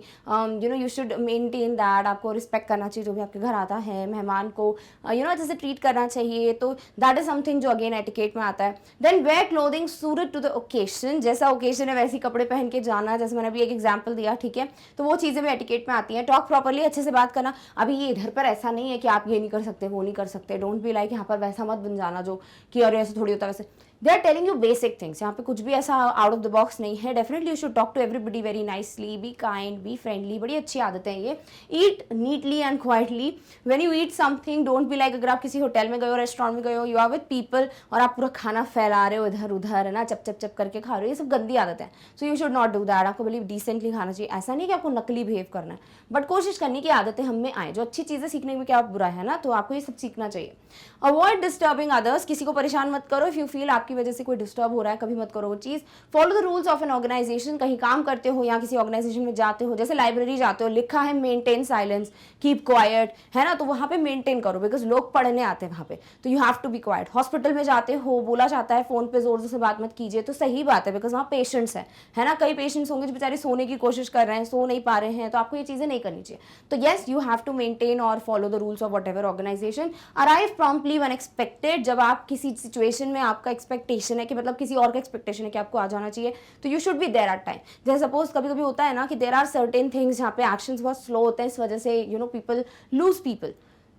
you should maintain that. आपको रिस्पेक्ट करना चाहिए जो भी आपके घर आता है, मेहमान को अच्छे से ट्रीट करना चाहिए। तो दैट इज समथिंग जो अगेन एटिकेट में आता है। Then wear clothing suited to the occasion, जैसा ओकेजन वैसी कपड़े पहन के जाना, जैसे मैंने अभी एक एग्जांपल दिया, ठीक है, तो वो चीज़ें भी एटिकेट में आती हैं। टॉक प्रॉपर्ली, अच्छे से बात करना। अभी ये इधर पर ऐसा नहीं है कि आप ये नहीं कर सकते वो नहीं कर सकते, डोंट बी लाइक यहाँ पर वैसा मत बन जाना जो कि अरे ऐसे थोड़ी होता है वैसे। They are telling you basic things, यहाँ पे कुछ भी ऐसा आउट ऑफ द बॉक्स नहीं है। Definitely you should talk to everybody very nicely, be kind, be friendly, बड़ी अच्छी आदतें हैं ये। Eat neatly and quietly. When you eat something don't be like, अगर आप किसी होटल में गए हो, रेस्टोरेंट में गए हो, यू आर विद पीपल और आप पूरा खाना फैला रहे हो इधर उधर, है ना, चप चप चप करके खा रहे हो, ये सब गंदी आदत है। So you should not do that. आपको बल्कि डिसेंटली खाना चाहिए। ऐसा नहीं कि आपको नकली बिहेव करना है, बट कोशिश करनी की आदतें हम में आए। जो अच्छी चीज़ें सीखने में क्या बुरा है ना, तो आपको ये सब सीखना चाहिए। अवॉइड डिस्टर्बिंग अदर्स, किसी को परेशान मत करो। इफ यू फील आपके आपकी वजह से कोई डिस्टर्ब हो रहा है, कभी मत करो वो चीज़। Follow the rules of an organisation, कहीं काम करते हो या किसी ऑर्गेनाइजेशन में जाते हो, जैसे लाइब्रेरी जाते हो, लिखा है मेंटेन साइलेंस, कीप क्वाइट, है ना, तो वहाँ पे मेंटेन करो, बिकॉज लोग पढ़ने आते हैं वहाँ पे, तो you have to be quiet. Hospital में जाते हो, बोला जाता है फोन पे जोर से बात मत कीजिए, तो सही बात है, बिकॉज वहाँ पेशेंट्स है ना, कई पेशेंट्स होंगे जो बेचारे सोने की कोशिश कर रहे हैं, सो नहीं पा रहे हैं, तो आपको ये चीज़ें नहीं करनी चाहिए। तो yes, you have to maintain और follow the rules of whatever organisation. Arrive promptly when expected, जब आप किसी सिचुएशन में आपका एक्सपेक्टेशन है कि मतलब किसी और का एक्सपेक्टेशन है कि आपको आ जाना चाहिए, तो you should be there at time. जैसे सपोज कभी कभी होता है ना कि देयर आर सर्टेन थिंग्स जहाँ पे एक्शंस बहुत स्लो होते हैं, इस वजह से you know people lose people,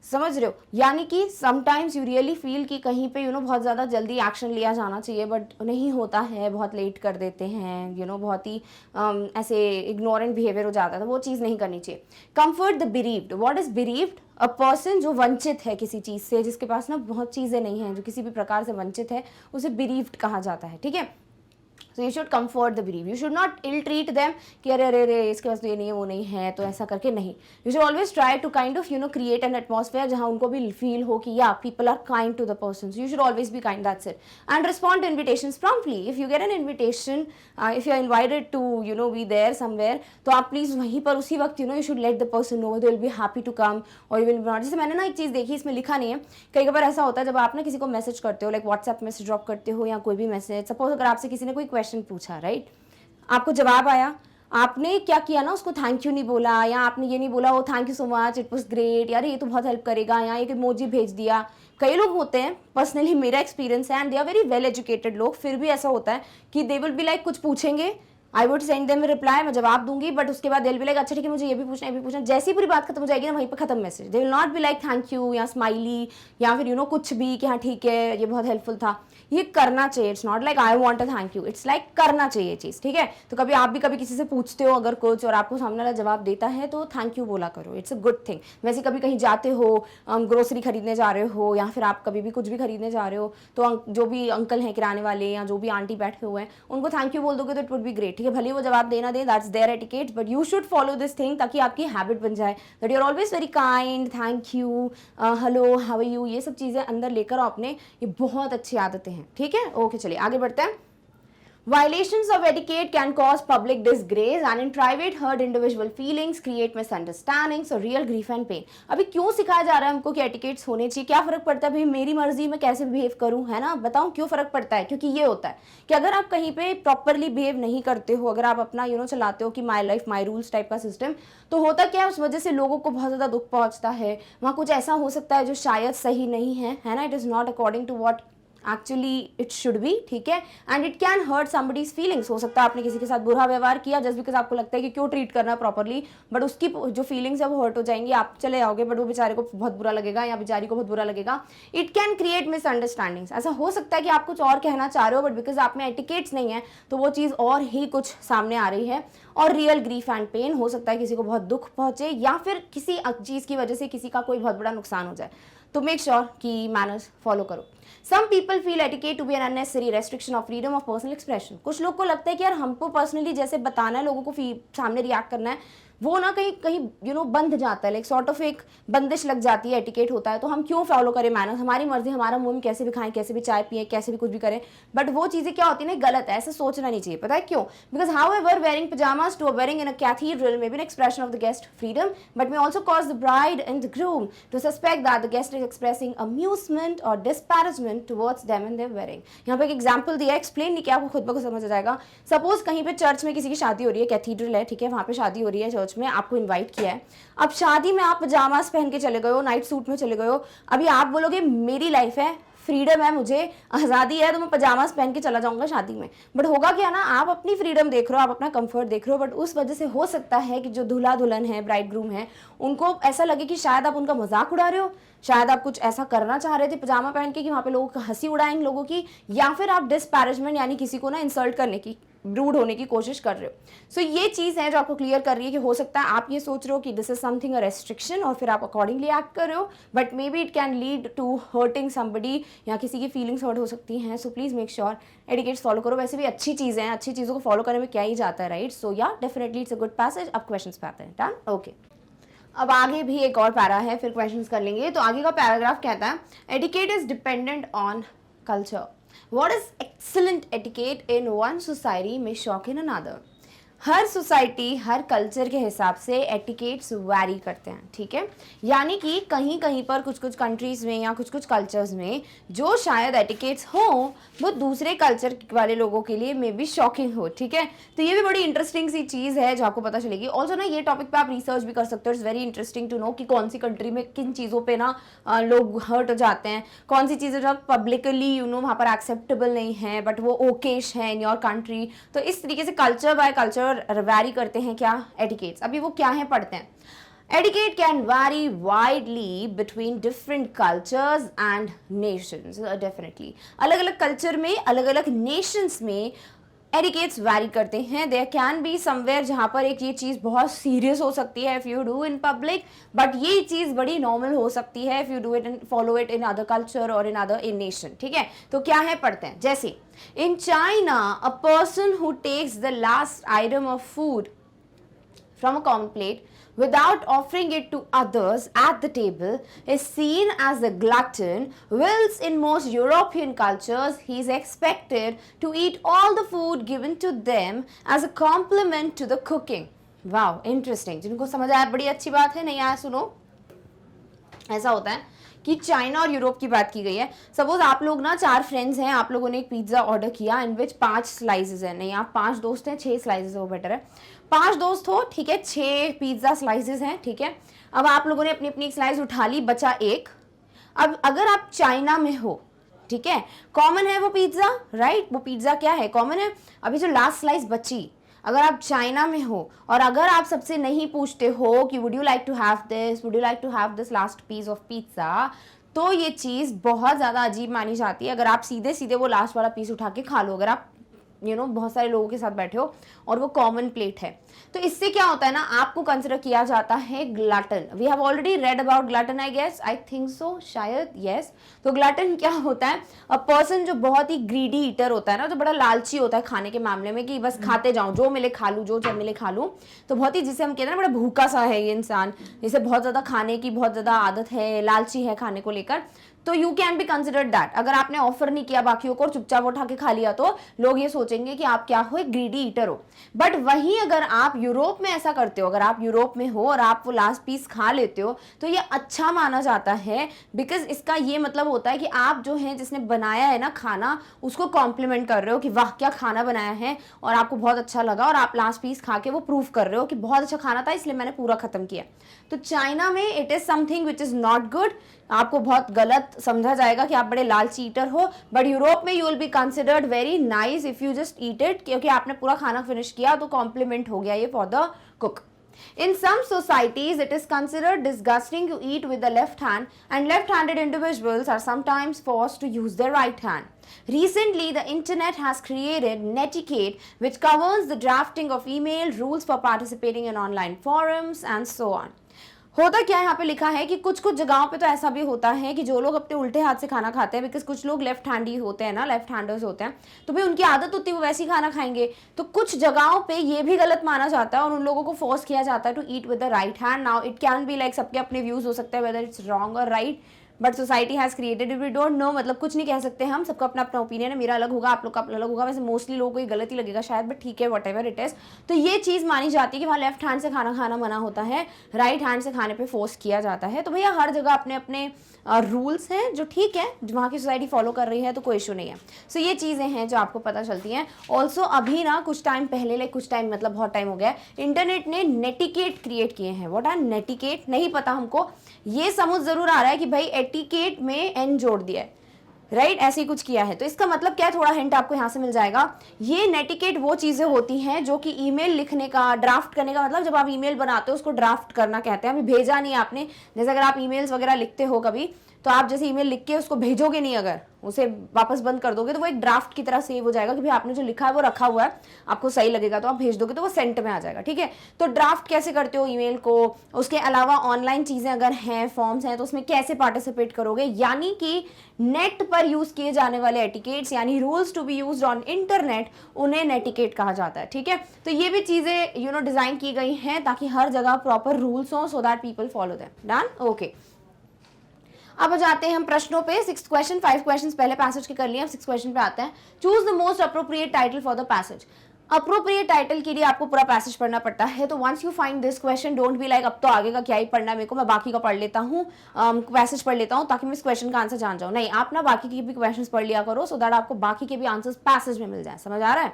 समझ रहे हो, यानी कि समटाइम्स यू रियली फील कि कहीं पे यू नो बहुत ज़्यादा जल्दी एक्शन लिया जाना चाहिए, बट नहीं होता है, बहुत लेट कर देते हैं, यू नो बहुत ही ऐसे इग्नोरेंट बिहेवियर हो जाता है, तो वो चीज़ नहीं करनी चाहिए। Comfort the bereaved, what is bereaved? A person जो वंचित है किसी चीज़ से, जिसके पास ना बहुत चीज़ें नहीं हैं, जो किसी भी प्रकार से वंचित है, उसे बिरीव्ड कहा जाता है, ठीक है। So you should comfort the bereaved, you should not ill treat them कि अरे अरे अरे इसके पास तो ये नहीं है वो नहीं है, तो ऐसा करके नहीं। You should always try to kind of you know create an atmosphere जहाँ उनको भी फील हो कि yeah people are kind to the person, you should always be kind, that's it. And respond to invitations promptly, if you get an invitation, if you are invited to you know be there somewhere, तो आप please वहीं पर उसी वक्त you know you should let the person no, they will be happy to come और you will be not. जैसे मैंने ना एक चीज़ देखी, इसमें लिखा नहीं है, कई बार ऐसा होता है जब आप ना किसी को मैसेज करते हो, लाइक व्हाट्सएप मैसेज ड्रॉप करते हो या कोई भी मैसेज, सपोज अगर आपसे किसी ने कोई क्वेश्चन पूछा, राइट, आपको जवाब आया, आपने क्या किया ना, उसको थैंक यू नहीं बोला, या आपने ये नहीं बोला oh thank you so much, it was great, यार ये तो बहुत हेल्प करेगा, या एक इमोजी भेज दिया। कई लोग होते हैं, पर्सनली मेरा एक्सपीरियंस है, and they are very well educated लोग, फिर भी ऐसा होता है कि दे विल बी लाइक कुछ पूछेंगे, I would send them reply, मैं जवाब दूंगी, बट उसके बाद दे विल बी लाइक अच्छा ठीक है मुझे ये भी पूछना ये भी पूछना, जैसे ही पूरी बात खत्म हो जाएगी ना वहीं पर खत्म message, they will not be like thank you या स्माइली या फिर यू नो कुछ भी कि हाँ ठीक है ये बहुत हेल्पफुल था। ये करना चाहिए, it's not like I want a thank you, it's like करना चाहिए चीज़, ठीक है। तो कभी आप भी कभी किसी से पूछते हो अगर कुछ और आपको सामने वाला जवाब देता है तो थैंक यू बोला करो, इट्स अ गुड थिंग। वैसे कभी कहीं जाते हो, ग्रोसरी खरीदने जा रहे हो या फिर आप कभी भी कुछ भी खरीदने जा रहे हो, तो जो भी अंकल हैं किराने वाले या जो भी आंटी बैठे हुए हैं उनको थैंक यू बोल दोगे तो इट वुड बी ग्रेट, ठीक है। भले वो जवाब देना दे, that's their etiquette, but you should follow this thing ताकि आपकी हैबिट बन जाए that you are always very kind, thank you, hello how are you, ये सब चीज़ें अंदर लेकर आओ अपने, ये बहुत अच्छी आदतें हैं, ठीक है। ओके चलिए आगे बढ़ते हैं। Violations of etiquette can cause public disgrace and in private hurt individual feelings, create misunderstandings or real grief and pain। अभी क्यों सिखाया जा रहा है हमको कि एटिकेट्स होने चाहिए, क्या फर्क पड़ता है भाई मेरी मर्जी में कैसे बिहेव करूं, है ना, बताऊं क्यों फर्क पड़ता है। क्योंकि ये होता है कि अगर आप कहीं पे प्रॉपरली बिहेव नहीं करते हो, अगर आप अपना यू नो चलाते हो कि my life my rules type का सिस्टम, तो होता क्या है उस वजह से लोगों को बहुत ज़्यादा दुख पहुंचता है। वहाँ कुछ ऐसा हो सकता है जो शायद सही नहीं है ना, it is not according to what actually it should be, ठीक है। And it can hurt somebody's feelings, हो सकता है आपने किसी के साथ बुरा व्यवहार किया जस्ट बिकॉज आपको लगता है कि क्यों ट्रीट करना प्रॉपरली, बट उसकी जो फीलिंग्स है वो हर्ट हो जाएंगी, आप चले जाओगे बट वो बेचारे को बहुत बुरा लगेगा या बेचारी को बहुत बुरा लगेगा। इट कैन क्रिएट मिसअंडरस्टैंडिंग्स, ऐसा हो सकता है कि आप कुछ और कहना चाह रहे हो बट बिकॉज आप में एटिकेट्स नहीं है तो वो चीज़ और ही कुछ सामने आ रही है। और रियल ग्रीफ एंड पेन, हो सकता है किसी को बहुत दुख पहुंचे या फिर किसी चीज़ की वजह से किसी का कोई बहुत बड़ा नुकसान हो जाए, तो मेक श्योर कि मैनर्स फॉलो करो। Some people feel etiquette to be an unnecessary restriction of freedom of personal expression. कुछ लोग को लगता है कि यार हमको पर्सनली जैसे बताना है, लोगों को सामने रिएक्ट करना है, वो ना कहीं कहीं यू नो बंध जाता है, लाइक सॉर्ट ऑफ एक बंदिश लग जाती है, एटिकेट होता है, तो हम क्यों फॉलो करें मैनर्स, हमारी मर्जी, हमारा मुंह में कैसे भी खाएं, कैसे भी चाय पिए, कैसे भी कुछ भी करें, बट वो चीज़ें क्या होती है ना गलत है, ऐसा सोचना नहीं चाहिए। पता है क्यों? Because however wearing pyjamas to wearing in a cathedral may be an expression of the guest freedom but may also cause the bride and the groom to suspect that the guest is expressing amusement और disparagement towards them in their wearing. यहाँ पे एक example दिया, explain नहीं किया, आपको खुद ब खुद समझ आ जाएगा। सपोज कहीं पे चर्च में किसी की शादी हो रही है, कैथीड्रल है, ठीक है, वहाँ पे शादी हो रही है चर्च में, आपको इन्वाइट किया है। अब शादी में आप पजामास पहन के चले गए हो, नाइट सूट में चले गए हो, अभी आप बोलोगे मेरी लाइफ है, फ्रीडम है, मुझे आज़ादी है, तो मैं पजामास पहन के चला जाऊंगा शादी में, बट होगा क्या ना, आप अपनी फ्रीडम देख रहे हो, आप अपना कंफर्ट देख रहे हो, बट उस वजह से हो सकता है कि जो दूल्हा दुल्हन है, ब्राइड ग्रूम है, उनको ऐसा लगे कि शायद आप उनका मजाक उड़ा रहे हो, शायद आप कुछ ऐसा करना चाह रहे थे पजामा पहन के कि वहाँ पे लोगों की हंसी उड़ाएंगे लोगों की, या फिर आप डिस्पैरेजमेंट यानी किसी को ना इंसल्ट करने की, रूड होने की कोशिश कर रहे हो। सो ये चीज़ है जो आपको क्लियर कर रही है कि हो सकता है आप ये सोच रहे हो कि this is something a restriction और फिर आप अकॉर्डिंगली एक्ट कर रहे हो, but may be it can lead to hurting somebody, या किसी की फीलिंग्स हर्ट हो सकती हैं। So please make sure etiquettes follow करो। वैसे भी अच्छी चीज़ें हैं, अच्छी चीज़ों को फॉलो करने में क्या ही जाता है, right. So yeah definitely it's a good passage. अब क्वेश्चंस पे आते हैं, डन, ओके। अब आगे भी एक और पैरा है, फिर क्वेश्चंस कर लेंगे। तो आगे का पैराग्राफ कहता है etiquette is dependent on culture. What is excellent etiquette in one society may shock in another. Her society her culture के हिसाब से एटिकेट्स वैरी करते हैं, ठीक है। यानी कि कहीं कहीं पर कुछ कुछ कंट्रीज़ में या कुछ कुछ कल्चर्स में जो शायद एटिकेट्स हो वो दूसरे कल्चर वाले लोगों के लिए मे बी शॉकिंग हो, ठीक है। तो ये भी बड़ी इंटरेस्टिंग सी चीज़ है जो आपको पता चलेगी। ऑल्सो ना ये टॉपिक पे आप रिसर्च भी कर सकते हो। It's very interesting to know कि कौन सी कंट्री में किन चीज़ों पर ना लोग हर्ट हो जाते हैं, कौन सी चीज़ें जो पब्लिकली वहाँ पर एक्सेप्टेबल नहीं है बट वो ओकेश है इन योर कंट्री। तो इस तरीके से कल्चर बाय कल्चर वैरी करते हैं क्या एटिकेट्स। अभी वो क्या है पढ़ते हैं। Etiquette can vary widely between different cultures and nations. Definitely अलग अलग कल्चर में अलग अलग नेशंस में एटिकेट्स वैरी करते हैं। देयर कैन बी समवेयर जहाँ पर एक ये चीज़ बहुत सीरियस हो सकती है if you do in public, but ये चीज़ बड़ी नॉर्मल हो सकती है if you do it and follow it in other culture और इन अदर इन नेशन, ठीक है। तो क्या है पढ़ते हैं। जैसे in China a person who takes the last item of food from a common plate without offering it to others at the table is seen as a glutton, whilst in most European cultures he is expected to eat all the food given to them as a compliment to the cooking. Wow, interesting. जिनको समझ आया बड़ी अच्छी बात है, नहीं आया सुनो। ऐसा होता है कि चाइना और यूरोप की बात की गई है। सपोज आप लोग ना 4 फ्रेंड्स हैं, आप लोगों ने एक पिज्ज़ा ऑर्डर किया इन विच 5 स्लाइसेस है, नहीं आप 5 दोस्त हैं 6 स्लाइसेस वो बेटर है। 5 दोस्त हो, ठीक है, 6 पिज्ज़ा स्लाइसेस हैं, ठीक है। अब आप लोगों ने अपनी अपनी एक स्लाइस उठा ली, बचा एक। अब अगर आप चाइना में हो, ठीक है, कॉमन है वो पिज्ज़ा, राइट, वो पिज्ज़ा क्या है, कॉमन है। अभी जो लास्ट स्लाइस बची, अगर आप चाइना में हो और अगर आप सबसे नहीं पूछते हो कि would you like to have this, would you like to have this last piece of pizza, तो ये चीज़ बहुत ज़्यादा अजीब मानी जाती है। अगर आप सीधे सीधे वो लास्ट वाला पीस उठा के खा लो, अगर आप बहुत सारे लोगों के साथ बैठे हो और वो कॉमन प्लेट है, तो इससे क्या होता है ना, आपको कंसिडर किया जाता है glutton. We have already read about glutton, I guess, I think so, शायद, यस। तो ग्लटन क्या होता है, अ पर्सन जो बहुत ही ग्रीडी ईटर होता है ना, जो बड़ा लालची होता है खाने के मामले में कि बस खाते जाऊं, जो मिले खा लूं, जो मिले खा लूं। तो बहुत ही, जिसे हम कहते हैं ना, बड़ा भूखा सा है ये इंसान, जिसे बहुत ज़्यादा खाने की बहुत ज़्यादा आदत है, लालची है खाने को लेकर, तो you can be considered that. अगर आपने ऑफर नहीं किया बाकियों को और चुपचाप उठा के खा लिया, तो लोग ये सोचेंगे कि आप क्या हो, एक ग्रीडी ईटर हो। बट वहीं अगर आप यूरोप में ऐसा करते हो, अगर आप यूरोप में हो और आप वो लास्ट पीस खा लेते हो, तो ये अच्छा माना जाता है, बिकॉज इसका ये मतलब होता है कि आप जो है जिसने बनाया है ना खाना, उसको कॉम्प्लीमेंट कर रहे हो कि वाह क्या खाना बनाया है, और आपको बहुत अच्छा लगा और आप लास्ट पीस खा के वो प्रूव कर रहे हो कि बहुत अच्छा खाना था इसलिए मैंने पूरा खत्म किया। तो चाइना में it is something which is not good, आपको बहुत गलत समझा जाएगा कि आप बड़े लालची ईटर हो। बट यूरोप में you will be considered very nice if you just eat it, क्योंकि आपने पूरा खाना फिनिश किया, तो कॉम्प्लीमेंट हो गया ये for the cook. In some societies, it is considered disgusting to eat with the left hand, and left-handed individuals are sometimes forced to use their right hand. Recently, the internet has created netiquette, which covers the drafting of email, rules for participating in online forums, and so on. होता क्या है, यहाँ पे लिखा है कि कुछ कुछ जगहों पे तो ऐसा भी होता है कि जो लोग अपने उल्टे हाथ से खाना खाते हैं, बिकॉज कुछ लोग लेफ्ट हैंड ही होते हैं ना, लेफ्ट हैंडर्स होते हैं, तो भाई उनकी आदत होती है वो वैसे ही खाना खाएंगे। तो कुछ जगहों पे ये भी गलत माना जाता है और उन लोगों को फोर्स किया जाता है to eat with the right hand. Now it can be like, सबके अपने व्यूज हो सकते हैं वेदर इट्स रॉन्ग और right, but society has created, we don't know, मतलब कुछ नहीं कह सकते हम, सबका अपना अपना ओपिनियन है। मेरा अलग होगा, आप लोग का अलग होगा, वैसे मोस्टली लोगों को ये गलत ही लगेगा शायद, बट ठीक है, वट एवर इट इज़। तो ये चीज़ मानी जाती है कि वहाँ लेफ्ट हैंड से खाना खाना मना होता है, राइट हैंड से खाने पे फोर्स किया जाता है। तो भैया हर जगह अपने अपने रूल्स हैं जो ठीक है, वहाँ की सोसाइटी फॉलो कर रही है, तो कोई इशू नहीं है। सो ये चीज़ें हैं जो आपको पता चलती हैं। ऑल्सो अभी ना कुछ टाइम पहले, लाइक कुछ टाइम मतलब बहुत टाइम हो गया, इंटरनेट ने नेटिकेट क्रिएट किए हैं। व्हाट आर नेटिकेट नहीं पता हमको, ये समझ ज़रूर आ रहा है कि भाई एटिकेट में एन जोड़ दिया है, राइट, ऐसे ही कुछ किया है। तो इसका मतलब क्या है, थोड़ा हिंट आपको यहाँ से मिल जाएगा। ये नेटिकेट वो चीज़ें होती हैं जो कि ईमेल लिखने का, ड्राफ्ट करने का, मतलब जब आप ईमेल बनाते हो उसको ड्राफ्ट करना कहते हैं। अभी भेजा नहीं आपने, जैसे अगर आप ईमेल्स वगैरह लिखते हो कभी, तो आप जैसे ईमेल लिख के उसको भेजोगे नहीं, अगर उसे वापस बंद कर दोगे तो वो एक ड्राफ्ट की तरह सेव हो जाएगा कि भाई आपने जो लिखा है वो रखा हुआ है, आपको सही लगेगा तो आप भेज दोगे तो वो सेंट में आ जाएगा, ठीक है। तो ड्राफ्ट कैसे करते हो ईमेल को, उसके अलावा ऑनलाइन चीज़ें अगर हैं, फॉर्म्स हैं, तो उसमें कैसे पार्टिसिपेट करोगे, यानी कि नेट पर यूज़ किए जाने वाले एटिकेट्स, यानी rules to be used on internet, उन्हें नेटिकेट कहा जाता है, ठीक है। तो ये भी चीज़ें डिज़ाइन की गई हैं ताकि हर जगह प्रॉपर रूल्स हों, so that people follow them. Done, okay. अब जाते हैं हम प्रश्नों पे। 6 क्वेश्चन, 5 क्वेश्चन पहले पैसेज के कर लिए, अब 6 क्वेश्चन पे आते हैं। Choose the most appropriate title for the passage. Appropriate title के लिए आपको पूरा पैसेज पढ़ना पड़ता है, तो once you find this question don't be like अब तो आगे का क्या ही पढ़ना है मेरे को, मैं बाकी का पढ़ लेता हूँ, पैसेज पढ़ लेता हूँ ताकि मैं इस क्वेश्चन का आंसर जान जाऊँ। नहीं, आप ना बाकी के भी क्वेश्चन पढ़ लिया करो सो दैट आपको बाकी के भी आंसर पैसेज में मिल जाए। समझ आ रहा है?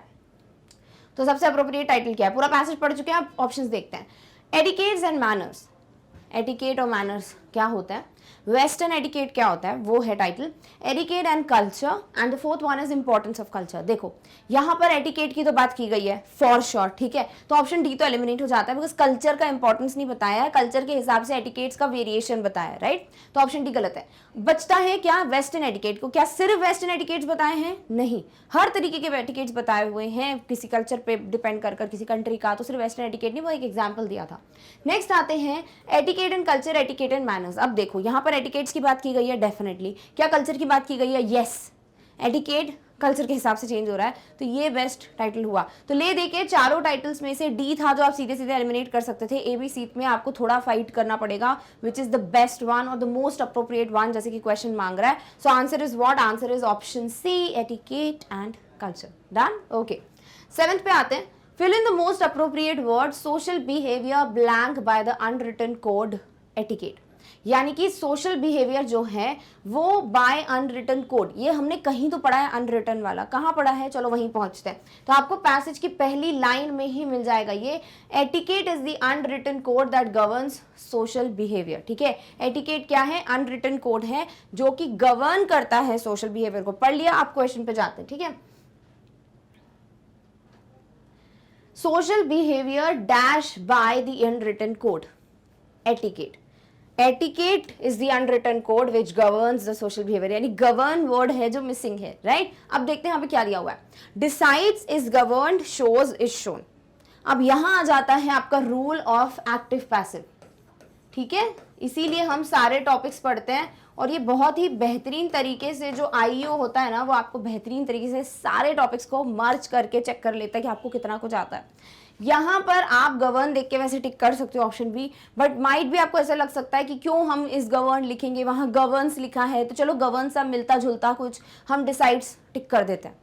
तो सबसे अप्रोप्रिएट टाइटल क्या है? पूरा पैसेज पढ़ चुके हैं, आप ऑप्शंस देखते हैं। Etiquettes and manners. एटिकेट और मैनर्स क्या होता है? वेस्टर्न एटिकेट क्या होता है? वो है title. Etiquette and culture, and the fourth one is importance of culture. देखो यहाँ पर एटिकेट की तो बात की गई है फॉर श्योर, ठीक है, तो ऑप्शन डी तो एलिमिनेट हो जाता है बिकॉज कल्चर का इंपॉर्टेंस नहीं बताया है, कल्चर के हिसाब से एटिकेट्स का वेरिएशन बताया है, राइट? तो ऑप्शन डी गलत है। बचता है क्या? वेस्टर्न एटिकेट को। क्या सिर्फ वेस्टर्न एटिकेट्स बताए हैं? नहीं, हर तरीके के एटिकेट्स बताए हुए हैं, किसी कल्चर पे डिपेंड कर किसी कंट्री का, तो सिर्फ वेस्टर्न एटिकेट नहीं, वो एक एग्जाम्पल दिया था। नेक्स्ट आते हैं etiquette and culture, etiquette and manners. अब देखो यहाँ पर एटिकेट्स की बात की गई है डेफिनेटली, क्या कल्चर की बात की गई है? यस, एटिकेट कल्चर के हिसाब से चेंज हो रहा है, तो ये बेस्ट टाइटल हुआ। तो ले देके चारों टाइटल्स में से डी था जो आप सीधे सीधे एलिमिनेट कर सकते थे। ए बी सी में आपको थोड़ा फाइट करना पड़ेगा, which is the best one और द मोस्ट अप्रोप्रिएट वन, जैसे कि क्वेश्चन मांग रहा है। So answer is what? Answer is option C, etiquette and culture. Done? Okay, 7th पे आते हैं। Fill in the most appropriate word social behaviour blank by the unwritten code etiquette. यानी कि सोशल बिहेवियर जो है वो बाय अनरिटन कोड, ये हमने कहीं तो पढ़ा है अनरिटन वाला, कहाँ पढ़ा है? चलो वहीं पहुंचते हैं। तो आपको पैसेज की पहली लाइन में ही मिल जाएगा ये, etiquette is the unwritten code that governs social behaviour. ठीक है, एटिकेट क्या है? अनरिटन कोड है जो कि गवर्न करता है सोशल बिहेवियर को। पढ़ लिया? आप क्वेश्चन पे जाते हैं, ठीक है। Social behaviour dash by the unwritten code etiquette. Etiquette is the unwritten code which governs the social behaviour, यानी गवर्न वर्ड है जो मिसिंग है, राइट? अब देखते हैं यहाँ पे क्या दिया हुआ है। Decides is governed, shows is shown. अब यहां आ जाता है आपका रूल ऑफ एक्टिव पैसिव, ठीक है। इसीलिए हम सारे टॉपिक्स पढ़ते हैं और ये बहुत ही बेहतरीन तरीके से जो आईओ होता है ना, वो आपको बेहतरीन तरीके से सारे टॉपिक्स को मर्ज करके चेक कर लेता है कि आपको कितना कुछ आता है। यहाँ पर आप गवर्न देख के वैसे टिक कर सकते हो ऑप्शन बी, बट माइट भी आपको ऐसा लग सकता है कि क्यों हम इस गवर्न लिखेंगे, वहां गवर्न्स लिखा है, तो चलो गवर्न सा मिलता जुलता कुछ हम डिसाइड्स टिक कर देते हैं,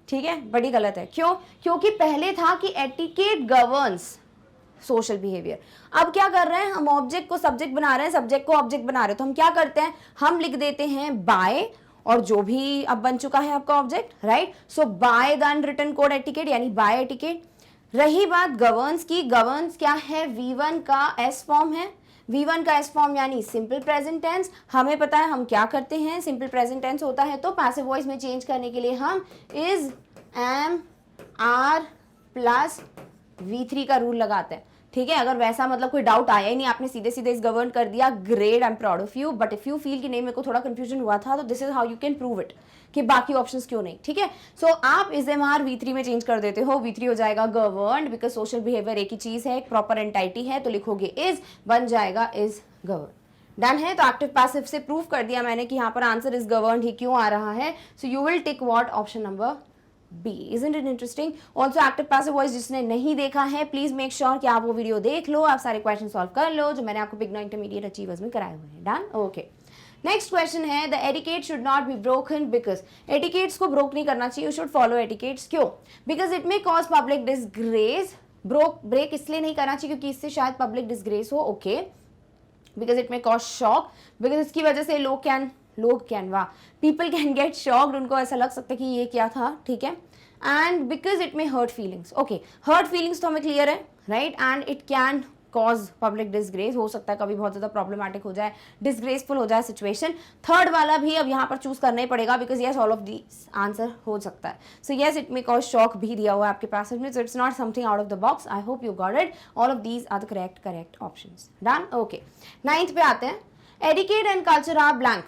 ठीक है। बड़ी गलत है। क्यों? क्योंकि पहले था कि एटिकेट गवर्न्स सोशल बिहेवियर। अब क्या कर रहे हैं हम? ऑब्जेक्ट को सब्जेक्ट बना रहे हैं, सब्जेक्ट को ऑब्जेक्ट बना रहे हैं, तो हम क्या करते हैं? हम लिख देते हैं बाय और जो भी अब बन चुका है आपका object, right? So bye the unwritten code etiquette, यानी बाय एटिकेट। रही बात गवर्न्स की, गवर्न्स क्या है? V1 का S फॉर्म है। V1 का S फॉर्म यानी सिंपल प्रेजेंट टेंस। हमें पता है हम क्या करते हैं, सिंपल प्रेजेंट टेंस होता है तो पैसिव वॉइस में चेंज करने के लिए हम is, M, are plus V3 का रूल लगाते हैं, ठीक है। अगर वैसा मतलब कोई डाउट आया ही नहीं, आपने सीधे सीधे इस गवर्न कर दिया, great, I am proud of you. But if you feel कि नहीं मेरे को थोड़ा कंफ्यूजन हुआ था, तो this is how you can prove it कि बाकी ऑप्शंस क्यों नहीं, ठीक है। सो आप इज एम आर V3 में चेंज कर देते हो, V3 हो जाएगा गवर्नड, बिकॉज सोशल बिहेवियर एक ही चीज है, एक प्रॉपर एंटाइटी है, तो लिखोगे इज, बन जाएगा इज गवर्न। डन है। तो एक्टिव पैसिव से प्रूव कर दिया मैंने कि यहाँ पर आंसर इज गवर्नड ही क्यों आ रहा है। So you will tick what? Option number B. Isn't it interesting? Also active passive voice जिसने नहीं देखा है, प्लीज मेक श्योर कि आप वो वीडियो देख लो, आप सारे क्वेश्चन सॉल्व कर लो जो मैंने आपको बिगनर इंटरमीडिएट अचीवर्स में कराए हुए हैं। डन? ओके। नेक्स्ट क्वेश्चन है, the etiquette should not be broken because. Etiquettes को ब्रोक नहीं करना चाहिए, यू शुड फॉलो एटिकेट्स। क्यों? Because it may cause public disgrace. Break इसलिए नहीं करना चाहिए क्योंकि इससे शायद पब्लिक डिसग्रेस हो, okay. Because it may cause shock, because इसकी वजह से पीपल कैन गेट शॉक्ड, उनको ऐसा लग सकता है कि ये क्या था, ठीक है। And because it may hurt feelings, okay, hurt feelings तो हमें क्लियर है, right. And it can cause public disgrace, हो सकता है कभी बहुत ज्यादा प्रॉब्लमेटिक हो जाए, डिसग्रेसफुल हो जाए सिचुएशन। थर्ड वाला भी अब यहाँ पर चूज करना ही पड़ेगा because yes all of this answer हो सकता है। So yes it may cause shock भी दिया हुआ है आपके पास में, so it's not something out of the box. I hope you got it, all of these are the correct options. Done? Okay. 9th पे आते हैं, etiquette and culture are blank.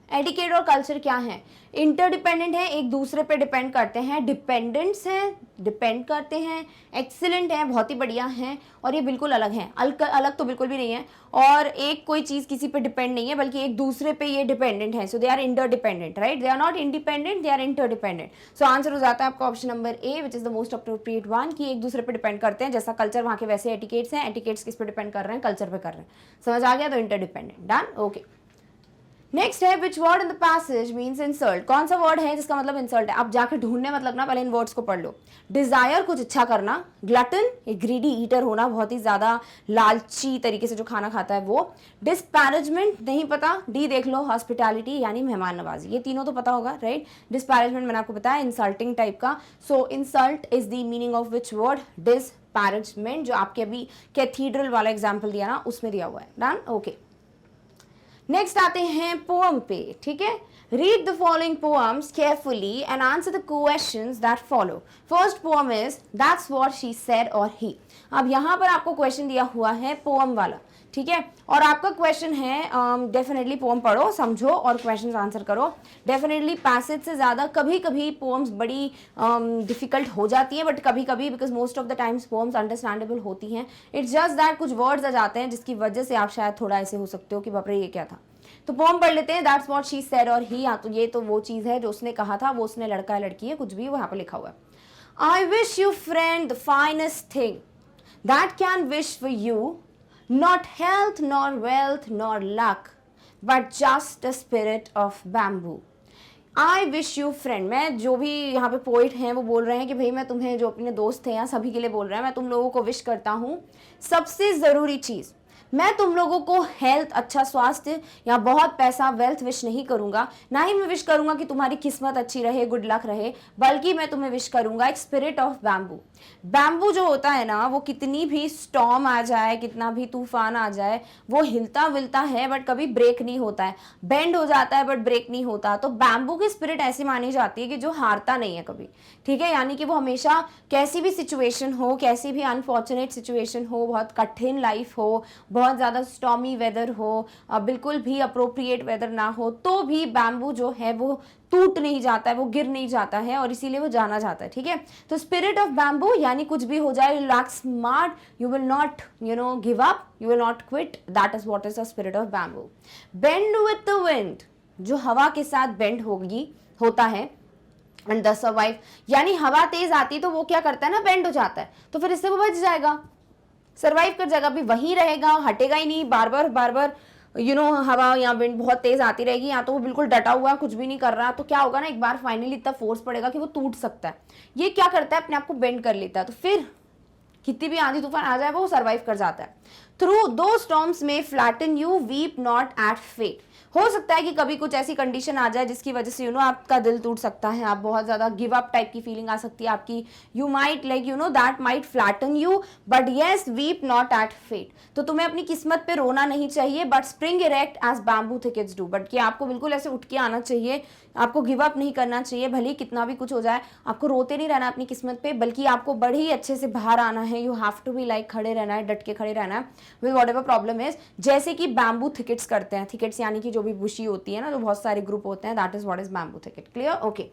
Etiquette और कल्चर क्या है? इंटरडिपेंडेंट है, एक दूसरे पे डिपेंड करते हैं, डिपेंडेंट्स हैं, डिपेंड करते हैं, एक्सीलेंट है, बहुत ही बढ़िया हैं, और ये बिल्कुल अलग है। अलग तो बिल्कुल भी नहीं है, और एक कोई चीज किसी पे डिपेंड नहीं है बल्कि एक दूसरे पे ये डिपेंडेंट है। So they are interdependent, right? They are not independent, they are interdependent. So answer हो जाता है आपका option number A, which is the most appropriate one, कि एक दूसरे पे डिपेंड करते हैं। जैसा कल्चर वहां के वैसे एटिकेट्स हैं, एटिकेट्स किस पे डिपेंड कर रहे हैं? कल्चर पे कर रहे हैं। समझ आ गया? तो इंटरडिपेंडेंट। डन? ओके। नेक्स्ट है which word in the passage means insult. कौन सा वर्ड है जिसका मतलब इंसल्ट है? आप जाकर ढूंढने मत लगना, पहले इन वर्ड्स को पढ़ लो। डिजायर, कुछ इच्छा करना। ग्लटन, एक ग्रीडी ईटर होना, बहुत ही ज्यादा लालची तरीके से जो खाना खाता है वो। डिस्पैरेजमेंट नहीं पता, डी देख लो। हॉस्पिटैलिटी यानी मेहमान नवाजी, ये तीनों तो पता होगा राइट। डिस्पैरेजमेंट मैंने आपको बताया इंसल्टिंग टाइप का। So insult is the meaning of which word? Disparagement, जो आपके अभी कैथीड्रल वाला एग्जाम्पल दिया ना उसमें दिया हुआ है। Done, okay. नेक्स्ट आते हैं पोअम पे, ठीक है। Read the following poems carefully and answer the questions that follow. First poem is that's what she said और ही। अब यहाँ पर आपको क्वेश्चन दिया हुआ है पोअम वाला, ठीक है, और आपका क्वेश्चन है डेफिनेटली पोअम पढ़ो, समझो और क्वेश्चंस आंसर करो। डेफिनेटली पैसेज से ज़्यादा कभी कभी पोअम्स बड़ी डिफिकल्ट हो जाती हैं, बट कभी कभी because most of the times poems understandable होती हैं। इट्स जस्ट दैट कुछ वर्ड्स आ जाते हैं जिसकी वजह से आप शायद थोड़ा ऐसे हो सकते हो कि बाप रे ये क्या था। तो पोअम पढ़ लेते हैं। दैट्स व्हाट शी सेड और ही, तो ये तो वो चीज़ है जो उसने कहा था, वो उसने लड़का है लड़की है कुछ भी, वो यहाँ पर लिखा हुआ है। I wish you friend the finest thing that can wish for you, not health nor wealth nor luck but just a spirit of bamboo. I wish you friend, मैं जो भी यहाँ पे पोइट हैं वो बोल रहे हैं कि भाई मैं तुम्हें जो अपने दोस्त हैं या सभी के लिए बोल रहे हैं, मैं तुम लोगों को विश करता हूँ सबसे ज़रूरी चीज़, मैं तुम लोगों को हेल्थ, अच्छा स्वास्थ्य या बहुत पैसा, वेल्थ विश नहीं करूंगा, ना ही मैं विश करूंगा कि तुम्हारी किस्मत अच्छी रहे, गुड लक रहे, बल्कि मैं तुम्हें विश करूंगा एक स्पिरिट ऑफ बैम्बू। बैम्बू जो होता है ना, वो कितनी भी स्टॉर्म आ जाए, कितना भी तूफान आ जाए, वो हिलता विलता है बट कभी ब्रेक नहीं होता है, बेंड हो जाता है बट ब्रेक नहीं होता। तो बैम्बू की स्पिरिट ऐसी मानी जाती है कि जो हारता नहीं है कभी, ठीक है, यानी कि वो हमेशा कैसी भी सिचुएशन हो, कैसी भी अनफॉर्चुनेट सिचुएशन हो, बहुत कठिन लाइफ हो, बहुत ज़्यादा स्टॉर्मी वेदर हो, बिल्कुल भी अप्रोप्रिएट वेदर ना हो, तो भी बैम्बू जो है वो टूट नहीं जाता है, वो गिर नहीं जाता है, और इसीलिए वो जाना जाता है, ठीक है। तो स्पिरिट ऑफ बैम्बू यानी कुछ भी हो जाए, you lack smart, you will not give up, you will not quit, that is what is the spirit of bamboo. Bend with the wind, जो हवा के साथ बेंड होता है, एंड द सर्वाइव, यानी हवा तेज आती तो वो क्या करता है ना, बेंड हो जाता है, तो फिर इससे वो बच जाएगा, सर्वाइव कर जाएगा, भी वही रहेगा, हटेगा ही नहीं, बार बार हवा या विंड बहुत तेज आती रहेगी, या तो वो बिल्कुल डटा हुआ कुछ भी नहीं कर रहा, तो क्या होगा ना, एक बार फाइनली इतना फोर्स पड़ेगा कि वो टूट सकता है। ये क्या करता है, अपने आप को बेंड कर लेता है, तो फिर कितनी भी आंधी तूफान आ जाए वो सर्वाइव कर जाता है। Through though storms may flatten you, weep not at fate. हो सकता है कि कभी कुछ ऐसी कंडीशन आ जाए जिसकी वजह से आपका दिल टूट सकता है, आप बहुत ज़्यादा गिव अप टाइप की फीलिंग आ सकती है आपकी, you might like that might flatten you, but yes weep not at fate. तो तुम्हें अपनी किस्मत पे रोना नहीं चाहिए, but spring erect as bamboo thickets do, but कि आपको बिल्कुल ऐसे उठ के आना चाहिए, आपको गिव अप नहीं करना चाहिए, भले कितना भी कुछ हो जाए, आपको रोते नहीं रहना अपनी किस्मत पे, बल्कि आपको बड़े ही अच्छे से बाहर आना है। You have to be like, खड़े रहना है, डट के खड़े रहना है with whatever problem is, जैसे कि बैम्बू थिकेट्स करते हैं। थिकेट्स यानी कि जो भी बुशी होती है ना, जो बहुत सारे ग्रुप होते हैं, that is what is bamboo thicket. Clear, okay.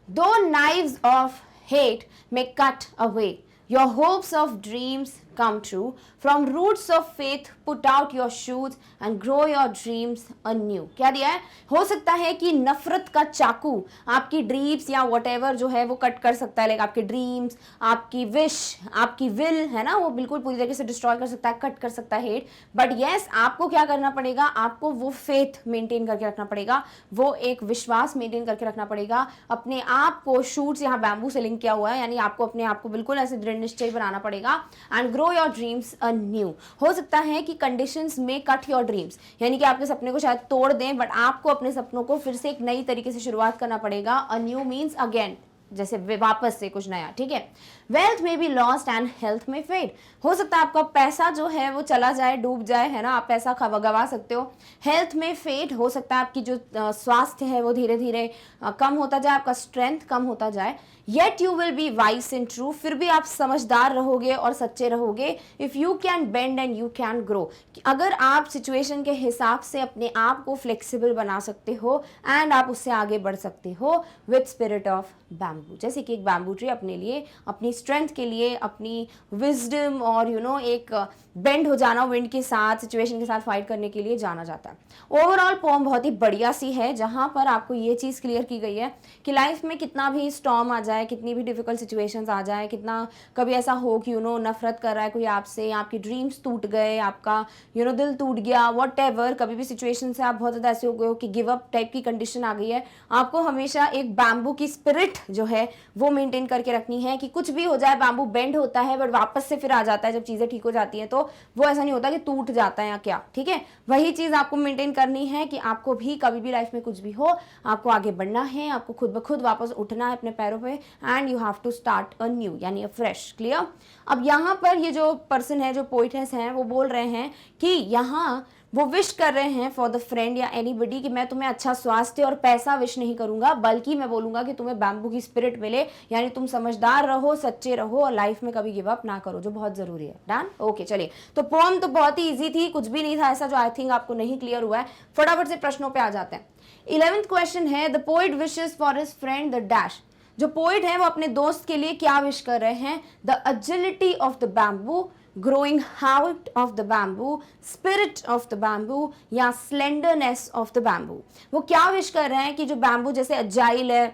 Do knives of hate may cut away your hopes of dreams come true, from roots of faith put out your shoots and grow your dreams anew। क्या दिया है, हो सकता है कि नफरत का चाकू आपकी ड्रीम्स या whatever जो है वो कट कर सकता है, लाइक आपके ड्रीम्स, आपकी विश, आपकी विल है ना, वो बिल्कुल पूरी तरीके से डिस्ट्रॉय कर सकता है, कट कर सकता है हेट, बट यस आपको क्या करना पड़ेगा, आपको वो फेथ मेंटेन करके रखना पड़ेगा, वो एक विश्वास मेंटेन करके रखना पड़ेगा, अपने आप को, शूट्स यहाँ बैम्बू से लिंक किया हुआ है, यानी आपको अपने आप को बिल्कुल ऐसे दृढ़ निश्चय बनाना पड़ेगा, and grow your dreams undue. हो सकता है कि कंडीशंस में कट योर ड्रीम्स, यानी कि आपके सपने को शायद तोड़ दें, बट आपको अपने सपनों को फिर से एक नई तरीके से शुरुआत करना पड़ेगा। अन्यू मीन्स अगेन, जैसे वापस से कुछ नया, ठीक है। वेल्थ में बी लॉस्ट एंड हेल्थ में फेड, हो सकता है आपका पैसा जो है वो चला जाए, डूब जाए, है ना, आप पैसा गवा सकते हो। हेल्थ में फेड, हो सकता है आपकी जो स्वास्थ्य है वो धीरे धीरे कम होता जाए, आपका स्ट्रेंथ कम होता जाए। Yet you will be vice and true, फिर भी आप समझदार रहोगे और सच्चे रहोगे। If you can bend and you can grow, अगर आप सिचुएशन के हिसाब से अपने आप को फ्लेक्सिबल बना सकते हो एंड आप उससे आगे बढ़ सकते हो with spirit of bamboo. Bamboo, जैसे कि एक बैम्बू ट्री अपने लिए, अपनी स्ट्रेंथ के लिए, अपनी विजडम और एक बेंड हो जाना विंड के साथ, सिचुएशन के साथ फाइट करने के लिए जाना जाता है। ओवरऑल पोम बहुत ही बढ़िया सी है, जहाँ पर आपको ये चीज़ क्लियर की गई है कि लाइफ में कितना भी स्टॉर्म आ जाए, कितनी भी डिफिकल्ट सिचुएशंस आ जाए, कितना कभी ऐसा हो कि नफरत कर रहा है कोई आपसे, आपकी ड्रीम्स टूट गए, आपका दिल टूट गया, व्हाटएवर, कभी भी सिचुएशन से आप बहुत ज़्यादा ऐसे हो गए हो कि गिव अप टाइप की कंडीशन आ गई है, आपको हमेशा एक बैम्बू की स्पिरिट जो है वो मेंटेन करके रखनी है कि कुछ भी हो जाए, बैम्बू बेंड होता है बट वापस से फिर आ जाता है जब चीज़ें ठीक हो जाती हैं, तो वो ऐसा नहीं होता कि टूट जाता है या क्या, ठीक है। वही चीज़ आपको मेंटेन करनी है कि आपको भी कभी भी लाइफ में कुछ भी हो, आपको आगे बढ़ना है, आपको खुद ब खुद वापस उठना है अपने पैरों पे, and you have to start a new, यानी अ फ्रेश। क्लियर। अब यहाँ पर ये जो पर्सन है, जो पोइटेस हैं, वो बोल रहे हैं कि यहाँ वो विश कर रहे हैं फॉर द फ्रेंड या एनीबडी कि मैं तुम्हें अच्छा स्वास्थ्य और पैसा विश नहीं करूंगा, बल्कि मैं बोलूंगा कि तुम्हें बैम्बू की स्पिरिट मिले, यानी तुम समझदार रहो, सच्चे रहो और लाइफ में कभी गिव अप ना करो, जो बहुत जरूरी है। डन। ओके, चलिए। तो पोम तो बहुत ही इजी थी, कुछ भी नहीं था ऐसा जो आई थिंक आपको नहीं क्लियर हुआ है। फटाफट से प्रश्नों पे आ जाते हैं। 11th क्वेश्चन है, the poet wishes for his friend the dash. जो पोइट है वो अपने दोस्त के लिए क्या विश कर रहे हैं? The agility of the bamboo, growing out of the bamboo, spirit of the bamboo या स्लेंडरनेस ऑफ द बैम्बू। वो क्या विश कर रहे हैं कि जो बैम्बू जैसे अजाइल है,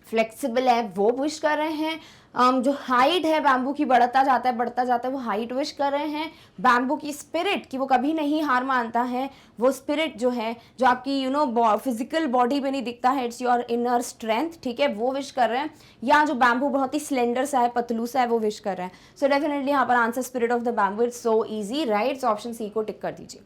फ्लेक्सिबल है, वो विश कर रहे हैं। जो हाइट है बैम्बू की बढ़ता जाता है, वो हाइट विश कर रहे हैं। बैम्बू की स्पिरिट कि वो कभी नहीं हार मानता है, वो स्पिरिट जो है, जो आपकी फिजिकल बॉडी पे नहीं दिखता है, इट्स योर इनर स्ट्रेंथ, ठीक है, वो विश कर रहे हैं। या जो बैम्बू बहुत ही स्लेंडर सा है, पतलू सा है, वो विश कर रहे हैं। सो डेफिनेटली यहाँ पर answer spirit of the bamboo, it's so easy, right. Option C को टिक कर दीजिए।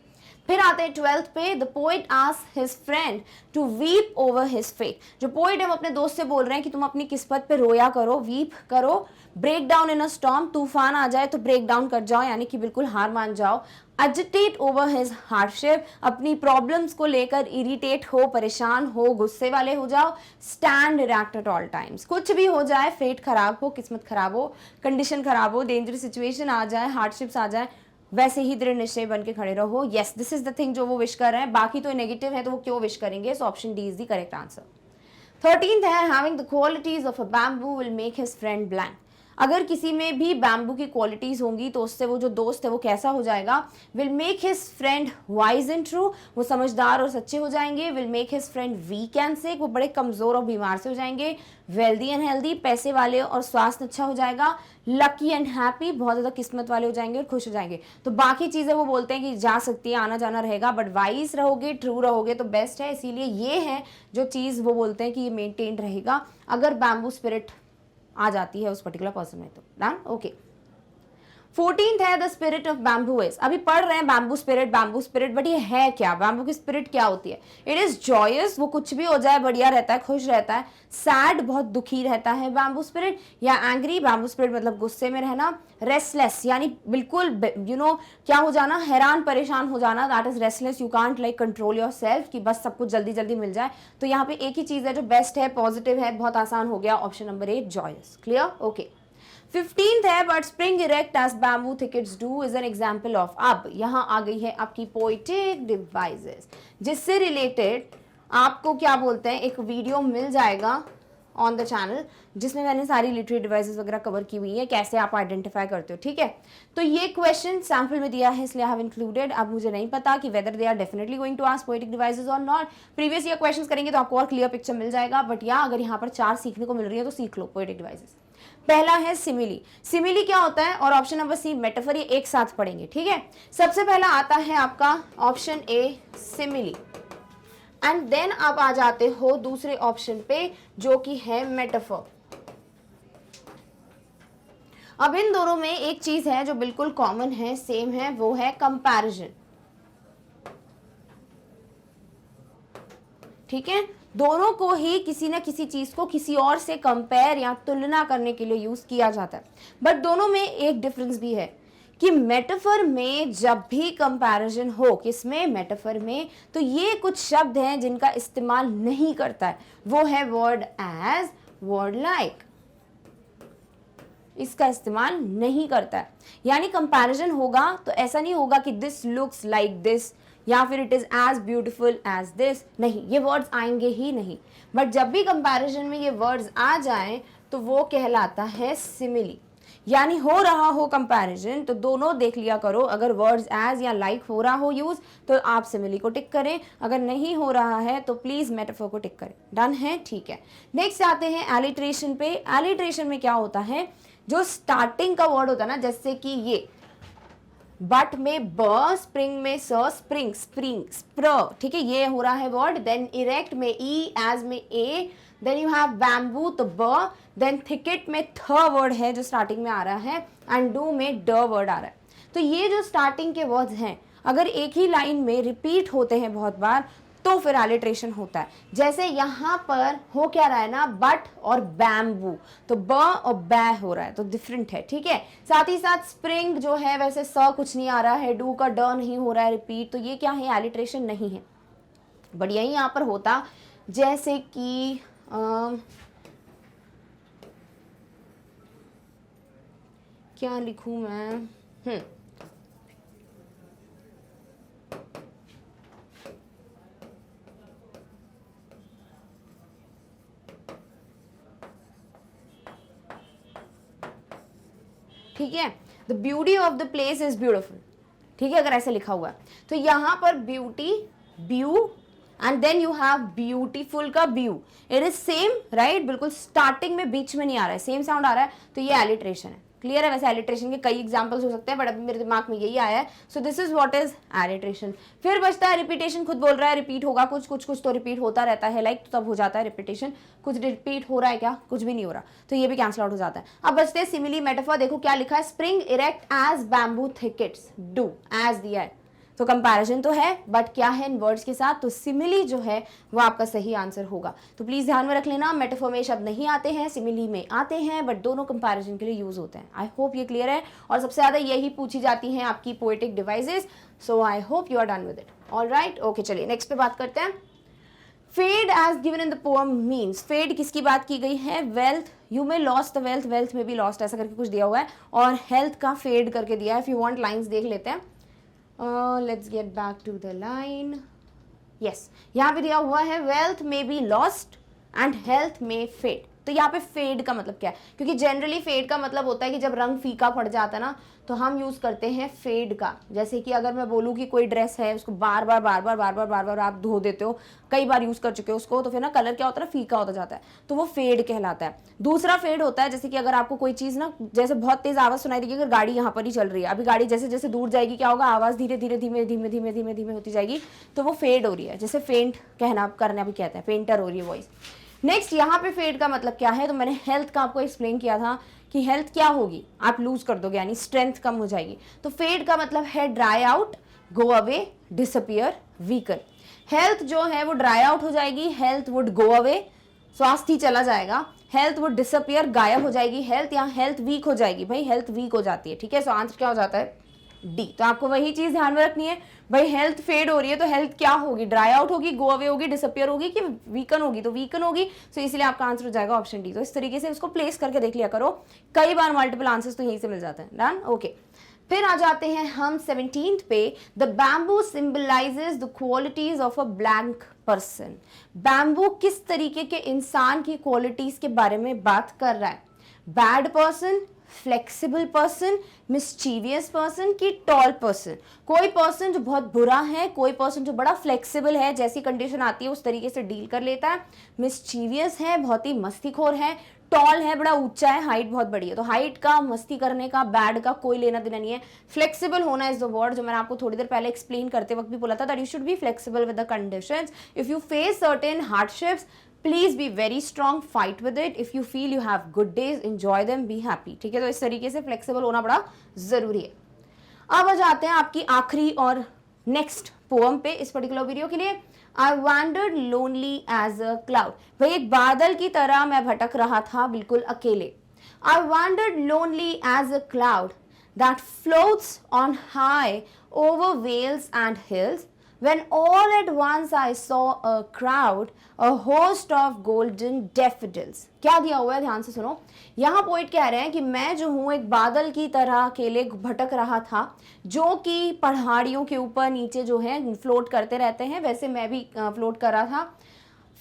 फिर आते हैं 12th पे, the poet asked his friend to weep over his fate. जो पोइट है वो अपने दोस्त से बोल रहे हैं कि तुम अपनी किस्मत पे रोया करो, वीप करो, break down in a storm, तूफान आ जाए तो ब्रेक डाउन कर जाओ, यानी कि बिल्कुल हार मान जाओ। एजिटेट ओवर हिज हार्डशिप, अपनी प्रॉब्लम्स को लेकर इरिटेट हो, परेशान हो, गुस्से वाले हो जाओ। Stand erect at all times, कुछ भी हो जाए, फेट खराब हो, किस्मत खराब हो, कंडीशन खराब हो, डेंजरस सिचुएशन आ जाए, हार्डशिप्स आ जाए, वैसे ही दृढ़ निश्चय बन के खड़े रहो। Yes, this is the thing जो वो विश कर रहे हैं। बाकी तो नेगेटिव है तो वो क्यों विश करेंगे? So option D is the correct answer. 13th है, having the qualities of a bamboo will make his friend blank. अगर किसी में भी बैम्बू की क्वालिटीज होंगी तो उससे वो जो दोस्त है वो कैसा हो जाएगा? Will make his friend wise and true, वो समझदार और सच्चे हो जाएंगे। Will make his friend weak and sick, वो बड़े कमजोर और बीमार से हो जाएंगे। वेल्दी एंड हेल्दी, पैसे वाले और स्वास्थ्य अच्छा हो जाएगा। लकी एंड हैप्पी, बहुत ज़्यादा किस्मत वाले हो जाएंगे और खुश हो जाएंगे। तो बाकी चीज़ें वो बोलते हैं कि जा सकती है, आना जाना रहेगा, बट वाइज रहोगे, ट्रू रहोगे तो बेस्ट है। इसीलिए ये है जो चीज़ वो बोलते हैं कि ये मेंटेन रहेगा अगर बैम्बू स्पिरिट आ जाती है उस पर्टिकुलर पर्सन में। तो डन। ओके। 14th है, the spirit of bamboo is. अभी पढ़ रहे हैं बैम्बू स्पिरिट, बट ये है क्या? बैम्बू की स्पिरिट क्या होती है? इट इज जॉयस, वो कुछ भी हो जाए बढ़िया रहता है, खुश रहता है। सैड, बहुत दुखी रहता है बैम्बू स्पिरिट। या एंग्री, बैम्बू स्पिरिट मतलब गुस्से में रहना। रेस्टलेस, यानी बिल्कुल क्या हो जाना, हैरान परेशान हो जाना, that is restless. You can't like control your self कि बस सब कुछ जल्दी जल्दी मिल जाए। तो यहाँ पे एक ही चीज है जो बेस्ट है, पॉजिटिव है, बहुत आसान हो गया। Option number 8 choice. Clear? Okay. 15th है, but spring erect as bamboo thickets do is an example of. अब यहाँ आ गई है आपकी पोएटिक डिवाइसेस, जिससे रिलेटेड आपको क्या बोलते हैं, एक वीडियो मिल जाएगा ऑन द चैनल जिसमें मैंने सारी लिटरेरी डिवाइसेस वगैरह कवर की हुई है, कैसे आप आइडेंटिफाई करते हो, ठीक है। तो ये क्वेश्चन सैम्पल में दिया है इसलिए आई हैव इंक्लूडेड। अब मुझे नहीं पता कि whether they are definitely going to ask poetic devices और नॉट। प्रीवियस ईयर क्वेश्चंस करेंगे तो आपको और क्लियर पिक्चर मिल जाएगा, बट या अगर यहाँ पर 4 सीखने को मिल रही है तो सीख लो पोएटिक डिवाइसेस। पहला है सिमिली। सिमिली क्या होता है? और ऑप्शन नंबर सी मेटाफर, ये एक साथ पढ़ेंगे, ठीक है। सबसे पहला आता है आपका option A simile, and then आप आ जाते हो दूसरे ऑप्शन पे जो कि है मेटाफर। अब इन दोनों में एक चीज है जो बिल्कुल कॉमन है, सेम है, वो है कंपैरिजन, ठीक है। दोनों को ही किसी ना किसी चीज को किसी और से कंपेयर या तुलना करने के लिए यूज किया जाता है, बट दोनों में एक डिफरेंस भी है कि मेटाफर में जब भी कंपैरिजन हो, किसमें? मेटाफर में, तो ये कुछ शब्द हैं जिनका इस्तेमाल नहीं करता है, वो है वर्ड एज, वर्ड लाइक, इसका इस्तेमाल नहीं करता है। यानी कंपैरिजन होगा तो ऐसा नहीं होगा कि दिस लुक्स लाइक दिस, या फिर it is as beautiful as this, नहीं, ये वर्ड्स आएंगे ही नहीं। बट जब भी कंपैरिजन में ये वर्ड्स आ जाएं तो वो कहलाता है सिमिली, यानी हो रहा हो कंपैरिजन तो दोनों देख लिया करो। अगर वर्ड्स एज या लाइक हो रहा हो यूज तो आप सिमिली को टिक करें, अगर नहीं हो रहा है तो प्लीज मेटाफोर को टिक करें। डन है, ठीक है। नेक्स्ट आते हैं एलिट्रेशन पे। एलिट्रेशन में क्या होता है, जो स्टार्टिंग का वर्ड होता है ना, जैसे कि ये बट में ब, स्प्रिंग में स, स्प्रिंग, स्प्रिंग, स्प्र, ठीक है, ये हो रहा है वर्ड। देन इरेक्ट में ई, एज में ए, देन यू हैव बैम्बू तो ब, देन थिकेट में थ वर्ड है जो स्टार्टिंग में आ रहा है, एंड डू में ड वर्ड आ रहा है। तो ये जो स्टार्टिंग के वर्ड्स हैं अगर एक ही लाइन में रिपीट होते हैं बहुत बार तो फिर एलिट्रेशन होता है। जैसे यहाँ पर हो क्या रहा है ना, बट और बैम्बू, तो ब और बै हो रहा है, तो डिफरेंट है, ठीक है। साथ ही साथ स्प्रिंग जो है वैसे स कुछ नहीं आ रहा है, डू का ड नहीं हो रहा है रिपीट, तो ये क्या है, एलिट्रेशन नहीं है। बट यही यहाँ पर होता, जैसे कि क्या लिखूं मैं, ठीक है, the beauty of the place is beautiful, ठीक है, अगर ऐसे लिखा हुआ है तो यहाँ पर beauty, beau, and then you have beautiful का beau, it is same right, बिल्कुल स्टार्टिंग में बीच में नहीं आ रहा है, सेम साउंड आ रहा है, तो ये एलिट्रेशन है। क्लियर है। वैसे एलिट्रेशन के कई एग्जांपल्स हो सकते हैं बट अभी मेरे दिमाग में यही आया है, सो this is what is alliteration. फिर बचता है रिपीटेशन, खुद बोल रहा है रिपीट होगा, कुछ कुछ कुछ तो रिपीट होता रहता है, लाइक तो तब हो जाता है रिपीटेशन। कुछ रिपीट हो रहा है क्या, कुछ भी नहीं हो रहा, तो ये भी कैंसिल आउट हो जाता है। अब बचते हैं सिमिली मेटाफर। देखो क्या लिखा है, spring erect as bamboo thickets, do as दिया है, तो कंपैरिजन तो है बट क्या है इन वर्ड्स के साथ, तो सिमिली जो है वो आपका सही आंसर होगा। तो प्लीज ध्यान में रख लेना, मेटाफोर में शब्द नहीं आते हैं, सिमिली में आते हैं, बट दोनों कंपैरिजन के लिए यूज होते हैं। आई होप ये क्लियर है, और सबसे ज्यादा यही पूछी जाती हैं आपकी poetic devices, so I hope you are done with it. Alright, okay, चलिए नेक्स्ट पे बात करते हैं। Fade as given in the poem means, fade किसकी बात की गई है, वेल्थ, यू में लॉस्ट द वेल्थ, वेल्थ में भी लॉस्ट ऐसा करके कुछ दिया हुआ है, और हेल्थ का फेड करके दिया है। इफ यू वांट लाइंस देख लेते हैं, let's get back to the line. Yes, यहाँ पे दिया हुआ है wealth may be lost and health may fade। तो यहाँ पे फेड का मतलब क्या है, क्योंकि जनरली फेड का मतलब होता है कि जब रंग फीका पड़ जाता है ना तो हम यूज करते हैं फेड का। जैसे कि अगर मैं बोलूँ कि कोई ड्रेस है उसको बार बार आप धो देते हो, कई बार यूज कर चुके हो उसको, तो फिर ना कलर क्या होता है, फीका होता जाता है, तो वो फेड कहलाता है। दूसरा फेड होता है जैसे कि अगर आपको कोई चीज ना, जैसे बहुत तेज आवाज सुनाई देगी, अगर गाड़ी यहाँ पर ही चल रही है, अभी गाड़ी जैसे जैसे दूर जाएगी क्या होगा, आवाज धीरे धीरे धीमे धीमे धीमे धीमे धीमे होती जाएगी, तो वो फेड हो रही है। जैसे फेंट कहना करना भी कहते हैं, पेंटर हो रही है वॉइस। नेक्स्ट यहाँ पे फेड का मतलब क्या है, तो मैंने हेल्थ का आपको एक्सप्लेन किया था कि हेल्थ क्या होगी, आप लूज कर दोगे, यानी स्ट्रेंथ कम हो जाएगी। तो फेड का मतलब है dry out, go away, disappear, weaker. Health जो है वो ड्राई आउट हो जाएगी, हेल्थ वुड गो अवे, स्वास्थ्य चला जाएगा, हेल्थ वुड डिसअपियर, गायब हो जाएगी हेल्थ, या हेल्थ वीक हो जाएगी, भाई हेल्थ वीक हो जाती है, ठीक है। सो आंसर क्या हो जाता है, डी। तो आपको वही चीज ध्यान में रखनी है, भाई हेल्थ फेड हो रही है तो हेल्थ क्या होगी, ड्राई आउट होगी, गो अवे होगी, डिसअपियर होगी, कि वीकन होगी, तो वीकन होगी। सो इसलिए आपका आंसर हो जाएगा ऑप्शन डी। तो इस तरीके से उसको प्लेस करके देख लिया करो, कई बार मल्टीपल आंसर्स तो यहीं से मिल जाते हैं। Done, okay. फिर आ जाते हैं हम 17th पे, the bamboo symbolises the qualities of a blank person. Bamboo किस तरीके के इंसान की क्वालिटीज के बारे में बात कर रहा है, bad person, flexible person, mischievous person की टॉल पर्सन। कोई पर्सन जो बहुत बुरा है, कोई पर्सन जो बड़ा फ्लेक्सिबल है, जैसी कंडीशन आती है उस तरीके से डील कर लेता है, मिस्चीवियस है, बहुत ही मस्तीखोर है, टॉल है, बड़ा ऊंचा है, हाइट बहुत बड़ी है। तो हाइट का, मस्ती करने का, बैड का कोई लेना देना नहीं है। फ्लेक्सिबल होना इज द वर्ड, जो मैंने आपको थोड़ी देर पहले एक्सप्लेन करते वक्त भी बोला था, that you should be flexible with the conditions. If you face certain hardships, please be very strong, fight with it. If you feel you have good days, enjoy them, be happy, ठीक है। तो इस तरीके से flexible होना बड़ा जरूरी है। अब आ जाते हैं आपकी आखिरी और नेक्स्ट पोएम पे इस पर्टिकुलर वीडियो के लिए। I wandered lonely as a cloud। भाई एक बादल की तरह मैं भटक रहा था बिल्कुल अकेले। I wandered lonely as a cloud that floats on high over vales and hills, When all at once I saw a crowd, a host of golden daffodils. क्या दिया हुआ है, ध्यान से सुनो. यहाँ पोइट कह रहे हैं कि मैं जो हूँ एक बादल की तरह अकेले भटक रहा था, जो कि पहाड़ियों के ऊपर नीचे जो है फ्लोट करते रहते हैं, वैसे मैं भी फ्लोट कर रहा था.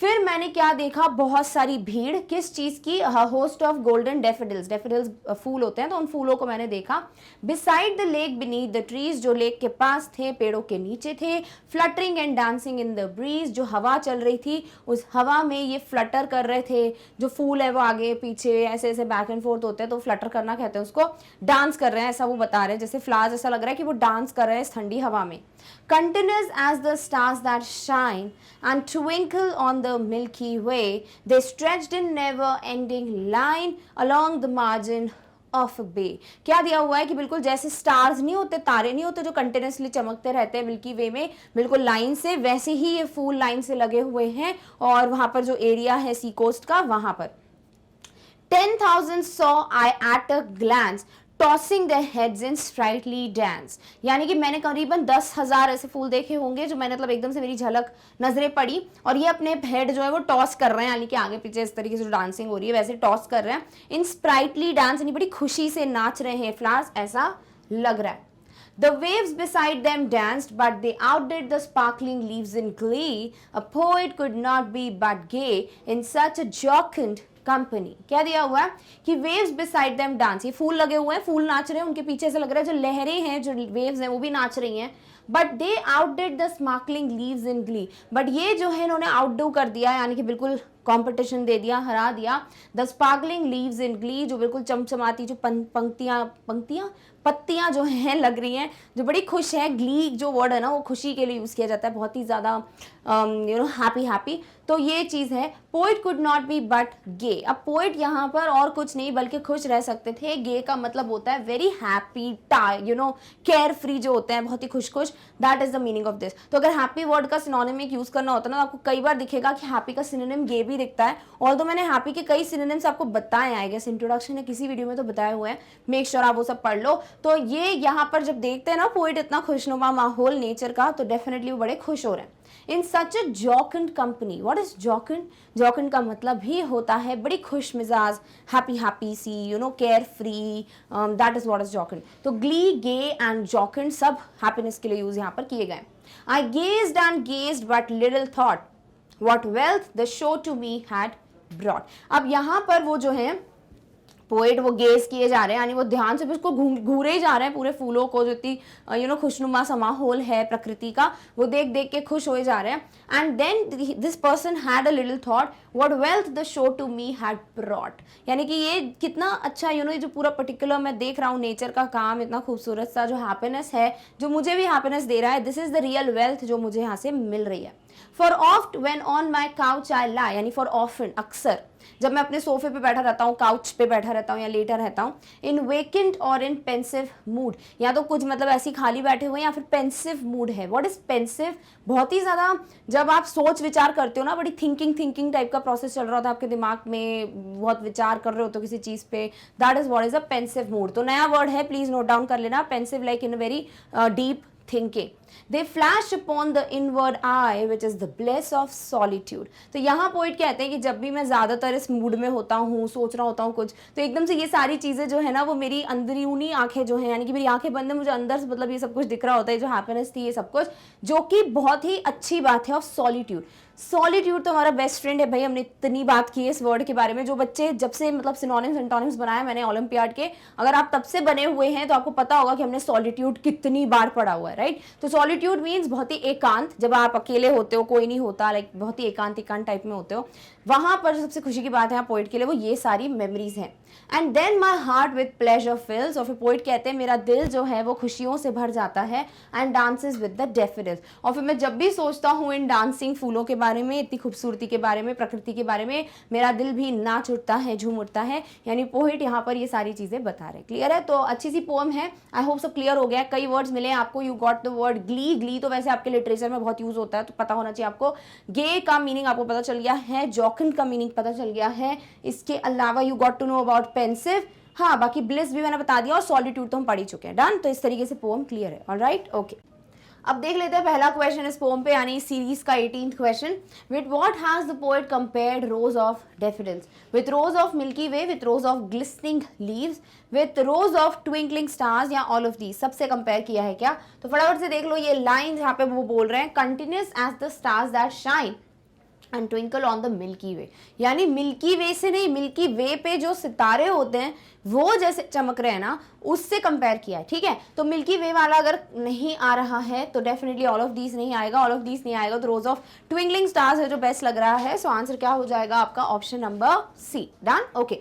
फिर मैंने क्या देखा, बहुत सारी भीड़, किस चीज की, host of golden daffodils. Daffodils फूल होते हैं, तो उन फूलों को मैंने देखा. Beside the lake beneath the trees, जो लेक के पास थे, पेड़ों के नीचे थे. Fluttering and dancing in the breeze, जो हवा चल रही थी उस हवा में ये फ्लटर कर रहे थे. जो फूल है वो आगे पीछे ऐसे ऐसे बैक एंड फोर्थ होते हैं, तो फ्लटर करना कहते हैं उसको. डांस कर रहे हैं ऐसा वो बता रहे हैं, जैसे फ्लावर्स, ऐसा लग रहा है कि वो डांस कर रहे हैं इस ठंडी हवा में. Continuous as the stars that shine and twinkle on the Milky Way, they stretched in never-ending line along the margin of a bay. क्या दिया हुआ है कि बिल्कुल जैसे स्टार्स नहीं होते, तारे नहीं होते जो कंटिन्यूसली चमकते रहते हैं मिल्की वे में बिल्कुल लाइन से, वैसे ही ये फूल लाइन से लगे हुए हैं. और वहां पर जो एरिया है सी कोस्ट का, वहां पर 10,000 saw I at a glance, tossing their heads in sprightly dance. यानी कि मैंने करीबन 10,000 ऐसे फूल देखे होंगे जो मैंने मतलब एकदम से मेरी झलक नजरें पड़ी, और ये अपने हेड जो है वो टॉस कर रहे हैं, यानी कि आगे पीछे इस तरीके से जो डांसिंग हो रही है वैसे टॉस कर रहे हैं. इन स्प्राइटली डांस, यानी बड़ी खुशी से नाच रहे हैं फ्लावर्स, ऐसा लग रहा है. The waves beside them danced, but they outdid the sparkling leaves in glee. A poet could not be but gay in such a jocund company. क्या दिया हुआ है कि वेव्स बिसाइड देम डांस, ये फूल लगे हुए हैं, फूल नाच रहे हैं, उनके पीछे से लग रहा है जो लहरें हैं, जो वेव्स हैं वो भी नाच रही हैं. But they outdid the sparkling leaves in glee, but ये जो है इन्होंने आउटडू कर दिया, यानी कि बिल्कुल कंपटीशन दे दिया, हरा दिया. The sparkling leaves in Glee, जो बिल्कुल चमचमाती जो पत्तियां जो हैं लग रही हैं, जो बड़ी खुश है. ग्ली जो वर्ड है ना वो खुशी के लिए यूज किया जाता है, बहुत ही ज्यादा हैप्पी. तो ये चीज है. Poet could not be but gay. अब पोइट यहाँ पर और कुछ नहीं बल्कि खुश रह सकते थे. गे का मतलब होता है वेरी हैप्पी, केयर फ्री जो होते हैं, बहुत ही खुश खुश. That is the meaning of this. तो अगर हैप्पी वर्ड का सिनोनिम यूज करना होता है ना, तो आपको कई बार दिखेगा कि हैप्पी का सिनोनिम गे भी दिखता है. ऑल्दो मैंने हैप्पी के कई सिनोनिम्स आपको बताए, आई गेस इंट्रोडक्शन है किसी वीडियो में तो बताए हुए हैं, मेक श्योर आप वो सब पढ़ लो. तो ये यहाँ पर जब देखते हैं ना पोइट इतना खुशनुमा माहौल नेचर का, तो डेफिनेटली वो बड़े खुश हो रहे हैं. In such a jocund company. What is jocund? Jocund का मतलब ही होता है बड़ी खुश मिजाज, हैप्पी सी, carefree. That is what is jocund. तो ग्ली, गे एंड जॉकंड सब हैप्पीनेस के लिए यूज यहाँ पर किए गए. I gazed and gazed but little thought what wealth the show to me had brought. अब यहाँ पर वो जो है पोएट वो गेज किए जा रहे हैं, यानी वो ध्यान से भी उसको घूरे ही जा रहे हैं पूरे फूलों को, जो इतनी खुशनुमा सा माहौल है प्रकृति का, वो देख देख के खुश हो जा रहे हैं. And then this person had a little thought what wealth the show to me had brought. यानी कि ये कितना अच्छा ये जो पूरा पर्टिकुलर मैं देख रहा हूँ नेचर का काम, इतना खूबसूरत सा जो हैप्पीनेस है, जो मुझे भी हैप्पीनेस दे रहा है, this is the real wealth जो मुझे यहाँ से मिल रही है. For oft when on my couch I lie, यानी फॉर ऑफन, अक्सर जब मैं अपने सोफे पे बैठा रहता हूँ, काउच पे बैठा रहता हूँ या लेटा रहता हूँ. इन वेकेंट और इन पेंसिव मूड, या तो कुछ मतलब ऐसी खाली बैठे हुए या फिर पेंसिव मूड है. What is pensive? बहुत ही ज्यादा जब आप सोच विचार करते हो ना, बड़ी थिंकिंग टाइप का प्रोसेस चल रहा होता है आपके दिमाग में, बहुत विचार कर रहे हो तो किसी चीज पे, that is what is a pensive mood. तो नया वर्ड है, प्लीज नोट डाउन कर लेना. Pensive like in a very deep thinking. They flash upon the inward eye which is the bliss of solitude. तो यहाँ पोइट कहते हैं कि जब भी मैं ज़्यादातर इस मूड में होता हूँ, सोच रहा होता हूँ कुछ, तो एकदम से ये सारी चीज़ें जो है ना वो मेरी अंदरूनी आंखें जो हैं, यानी कि मेरी आंखें बंद है, मुझे अंदर से मतलब ये सब कुछ दिख रहा होता है, जो हैप्पीनेस थी ये सब कुछ, जो कि बहुत ही अच्छी बात है. Of solitude. सॉलिट्यूड तो हमारा बेस्ट फ्रेंड है भाई, हमने इतनी बात की है इस वर्ड के बारे में. जो बच्चे जब से मतलब सिनोनिम्स एंटोनिम्स बनाया मैंने ओलंपियाड के, अगर आप तब से बने हुए हैं तो आपको पता होगा कि हमने सॉलिट्यूड कितनी बार पढ़ा हुआ है, राइट. तो सॉलिट्यूड मीन्स बहुत ही एकांत, जब आप अकेले होते हो, कोई नहीं होता, लाइक बहुत ही एकांत टाइप में होते हो, वहां पर सबसे खुशी की बात है पोइट के लिए वो ये सारी मेमोरीज हैं. And then my heart with pleasure fills, और फिर पोइट कहते हैं मेरा दिल जो है वो खुशियों से भर जाता है. And dances with the daffodils, और फिर मैं जब भी सोचता हूँ इन डांसिंग फूलों के बारे में, इतनी खूबसूरती के बारे में, प्रकृति के बारे में, मेरा दिल भी नाच उठता है, झूम उठता है. यानी पोइट यहाँ पर ये सारी चीजें बता रहे. क्लियर है? तो अच्छी सी पोएम है, आई होप सब क्लियर हो गया. कई वर्ड्स मिले आपको. You got the word Glee. Glee तो वैसे आपके लिटरेचर में बहुत यूज होता है, तो पता होना चाहिए आपको. गे का मीनिंग आपको पता चल गया है, जॉकंड का मीनिंग पता चल गया है. इसके अलावा you got to know about pensive, हाँ बाकी ब्लिस भी मैंने बता दिया, और सॉलिट्यूड तो हम पढ़ ही चुके हैं. डन. तो इस तरीके से पोएम क्लियर है. Alright, okay. अब देख लेते हैं पहला क्वेश्चन इस पोम पे, यानी सीरीज का 18th question. With what has the poet compared rows of daffodils? With rows of milky way, with rows of glistening leaves, with rows of twinkling stars, या ऑल ऑफ दीज? सबसे compare किया है क्या? तो फटाफट से देख लो, ये लाइन जहाँ पे वो बोल रहे हैं continuous as the stars that shine and twinkle on the milky way, यानी मिल्की वे से नहीं, मिल्की वे पे जो सितारे होते हैं वो जैसे चमक रहे हैं ना, उससे कंपेयर किया है. ठीक है, तो मिल्की वे वाला अगर नहीं आ रहा है तो डेफिनेटली ऑल ऑफ दीज नहीं आएगा. ऑल ऑफ दीज नहीं आएगा तो रोज ऑफ ट्विंकलिंग स्टार्स है जो बेस्ट लग रहा है. सो आंसर क्या हो जाएगा आपका? Option number C. Done. Okay.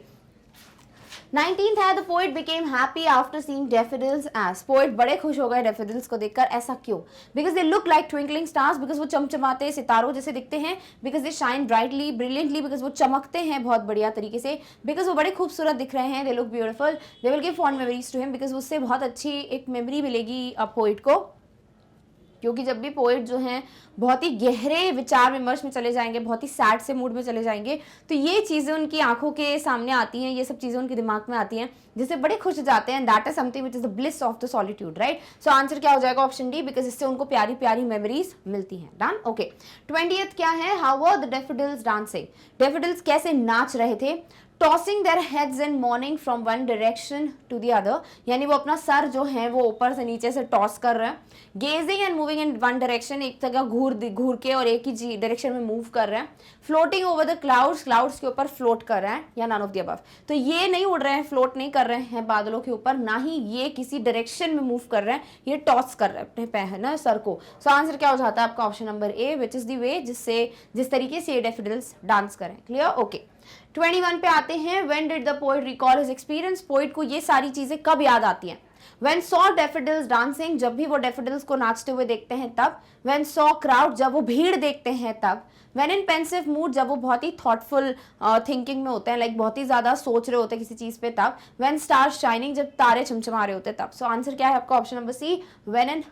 19th है, the poet became happy after seeing daffodils as. poet बड़े खुश हो गए daffodils को देखकर. ऐसा क्यों? because they look like twinkling stars, because वो चमचमाते सितारों जैसे दिखते हैं. because they shine brightly, brilliantly, because वो चमकते हैं बहुत बढ़िया तरीके से. because वो बड़े खूबसूरत दिख रहे हैं. they look beautiful, they will give fond memories to him, because उससे बहुत अच्छी एक मेमोरी मिलेगी पोइट को. क्योंकि जब भी पोइट जो हैं बहुत ही गहरे विचार विमर्श में चले जाएंगे, बहुत ही सैड से मूड में चले जाएंगे, तो ये चीज़ें उनकी आंखों के सामने आती हैं, ये सब चीज़ें उनके दिमाग में आती हैं जिससे बड़े खुश हो जाते हैं. That is something which is the bliss of the solitude, right? So answer क्या हो जाएगा? ऑप्शन डी, बिकॉज इससे उनको प्यारी प्यारी मेमोरीज मिलती हैं. डन. ओके. 20th क्या है? How were the daffodils dancing? Daffodils कैसे नाच रहे थे? Tossing their heads in morning from one direction to the other, यानी वो अपना सर जो है वो ऊपर से नीचे से टॉस कर रहे हैं. Gazing and moving in one direction, एक जगह घूर के और एक ही डायरेक्शन में मूव कर रहे हैं. Floating over the clouds, clouds के ऊपर फ्लोट कर रहे हैं, या नन ऑफ द अबव? तो ये नहीं उड़ रहे हैं, फ्लोट नहीं कर रहे हैं बादलों के ऊपर, ना ही ये किसी डायरेक्शन में मूव कर रहे हैं, ये टॉस कर रहे हैं अपने पैर ना सर को. सो आंसर क्या हो जाता है आपका? Option number A, which is the way जिस तरीके से ये डैफोडिल्स डांस करें. क्लियर? ओके. 21 पे आते हैं. When did the poet recall his experience? Poet को ये सारी चीजें कब याद आती हैं? When saw daffodils dancing, जब भी वो daffodils को नाचते हुए देखते हैं तब. When saw crowd, जब वो भीड़ देखते हैं तब. When in pensive mood, जब वो बहुत ही thoughtful thinking में होते हैं, लाइक बहुत ही ज्यादा सोच रहे होते हैं किसी चीज पे तब. When stars shining, जब तारे चमचमा रहे होते हैं तब. सो आंसर क्या है आपका? Option number C, when in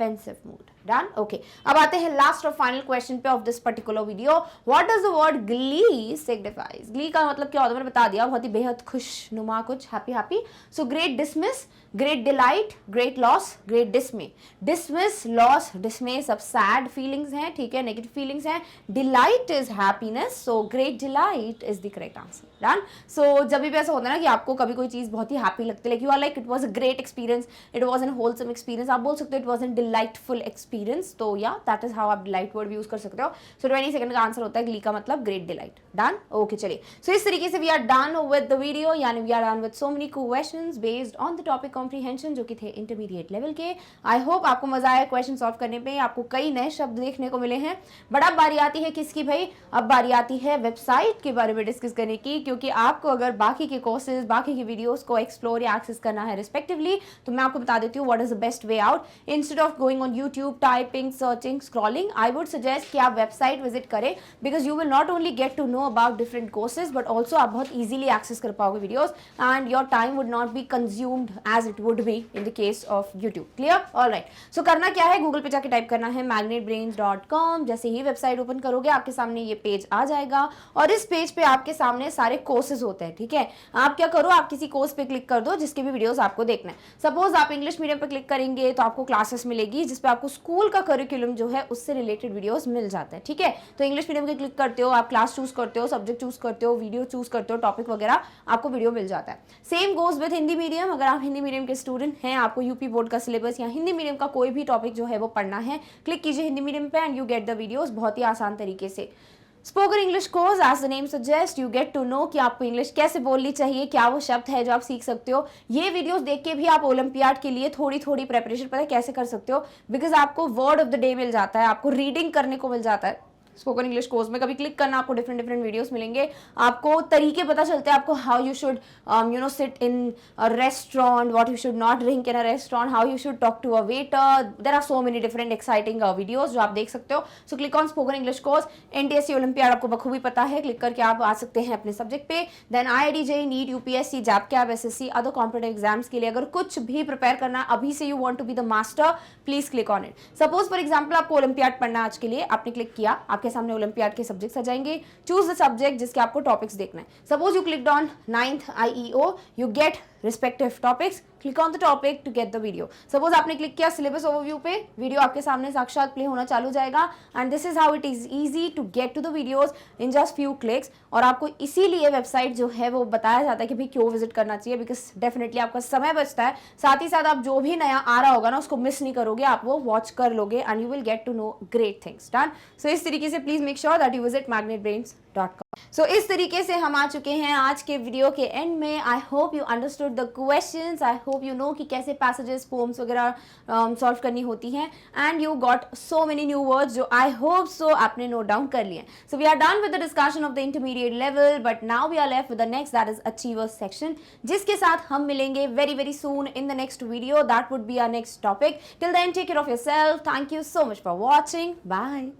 pensive mood. Done? Okay. अब आते हैं लास्ट और फाइनल क्वेश्चन पे of this particular video. What does the word Glee signifies? Glee का मतलब क्या होता है मैंने बता दिया, बहुत ही बेहद खुशनुमा, कुछ happy happy. So great dismiss, great delight, great loss, great dismay. Dismiss, loss, dismay सब सैड फीलिंग्स हैं, ठीक है, नेगेटिव फीलिंग्स हैं. Delight is happiness, so great delight is the correct answer. Done. So जब भी ऐसा होता है ना कि आपको कभी कोई चीज बहुत ही हैप्पी लगती है, like you are like it was a great experience, it was an wholesome experience, आप बोल सकते हो it was an delightful experience. तो या दैट इज हाउ आप डिलाइट वर्ड यूज कर सकते हो. सो 20 सेकंड का आंसर होता है ग्ली का मतलब ग्रेट डिलाइट. डन. ओके, चलिए. सो इस तरीके से we are done with the video, यानी we are done with so many questions based on the topic comprehension, जो कि थे इंटरमीडिएट लेवल के. आई होप आपको मजा आया क्वेश्चन सॉल्व करने पे, आपको कई नए शब्द देखने को मिले हैं. बट अब बारी आती है किसकी भाई? अब बारी आती है वेबसाइट के बारे में डिस्कस करने की, क्योंकि आपको अगर बाकी के कोर्सेज, बाकी के वीडियोस को एक्सप्लोर या एक्सेस करना है रिस्पेक्टिवली, तो मैं आपको बता देती हूँ what is the best way out. Instead of going on YouTube, typing, searching, scrolling, I would suggest कि आप वेबसाइट विजिट करें, because you will not only get to know about different courses, but also आप बहुत easily access कर पाओगे videos, and your time would not be consumed as it would be in the case of YouTube. Clear? Alright. So करना क्या है? Google पे जाके type करना है magnetbrains.com. जैसे ही वेबसाइट ओपन करोगे आपके सामने ये पेज आ जाएगा, और इस पेज पे आपके सामने सारे कोर्सेज होते हैं. ठीक है, आप क्या करो, आप किसी कोर्स पे क्लिक कर दो जिसके भी वीडियोस आपको देखना है. सपोज आप इंग्लिश मीडियम पे क्लिक करेंगे तो आपको क्लासेस मिलेगी जिसपे आपको स्कूल का करिकुलम जो है उससे रिलेटेड वीडियोस मिल जाते हैं. ठीक है, तो इंग्लिश मीडियम के क्लिक करते हो, आप क्लास चूज करते हो, सब्जेक्ट चूज करते हो, वीडियो चूज करते हो, टॉपिक वगैरह, आपको वीडियो मिल जाता है. Same goes with Hindi medium. अगर आप हिंदी मीडियम के स्टूडेंट हैं, आपको यूपी बोर्ड का सिलेबस या हिंदी मीडियम का कोई भी टॉपिक जो है वो पढ़ना है, क्लिक कीजिए हिंदी मीडियम पे and you get the videos बहुत ही आसान तरीके से. Spoken English course, as the name suggest, you get to know कि आपको इंग्लिश कैसे बोलनी चाहिए, क्या वो शब्द है जो आप सीख सकते हो. ये वीडियोस देख के भी आप ओलंपियाड के लिए थोड़ी थोड़ी प्रेपरेशन पता है कैसे कर सकते हो, बिकॉज आपको word of the day meal जाता है, आपको रीडिंग करने को मिल जाता है. स्पोकन इंग्लिश कोर्स में कभी क्लिक करना, आपको डिफरेंट डिफरेंट वीडियोस मिलेंगे, आपको तरीके पता चलते हैं, आपको how you should sit in a restaurant, what you should not drink in a restaurant, how you should talk to a waiter. There are so many different exciting videos जो आप देख सकते हो. So click on spoken English course. NTSC olympiad आपको बखूबी पता है, click करके आप आ सकते हैं अपने सब्जेक्ट पे. देन IIT-JEE, नीट, यूपीएससी, जैप कैब, SSC, अदर कॉम्पिटेटिव एग्जाम्स के लिए अगर कुछ भी प्रिपेयर करना अभी से, you want to be the master, please click on it. Suppose for example आपको ओलंपियाड पढ़ना आज के लिए, आपने क्लिक किया, आपके सामने ओलंपियाड के सब्जेक्ट्स आ जाएंगे. चूज द सब्जेक्ट जिसके आपको टॉपिक्स देखना है. Suppose you clicked on 9th IEO, you get respective topics, click on the topic to get the video. Suppose आपने क्लिक किया सिलेबस ओवरव्यू पे, वीडियो आपके सामने साक्षात प्ले होना चालू हो जाएगा and this is how it is easy to get to the videos in just few clicks. और आपको इसीलिए वेबसाइट जो है वो बताया जाता है कि भाई क्यों विजिट करना चाहिए, बिकॉज डेफिनेटली आपका समय बचता है, साथ ही साथ आप जो भी नया आ रहा होगा ना उसको मिस नहीं करोगे, आप वो वॉच कर लोगे and you will get to know great things. Done. So इस तरीके से please make sure that you visit magnetbrains.com। So इस तरीके से हम आ चुके हैं आज के वीडियो के एंड में। I hope you understood the questions, I hope you know कि कैसे पैसेजेस पोम्स वगैरह सॉल्व करनी होती हैं and you got so many new words जो आई होप सो आपने नोट डाउन कर लिए। So we are done with the discussion of the intermediate level, but now we are left with the next that is achievers section, जिसके साथ हम मिलेंगे very very soon in the next video. That would be our next topic. Till then take care of yourself. Thank you so much for watching. Bye.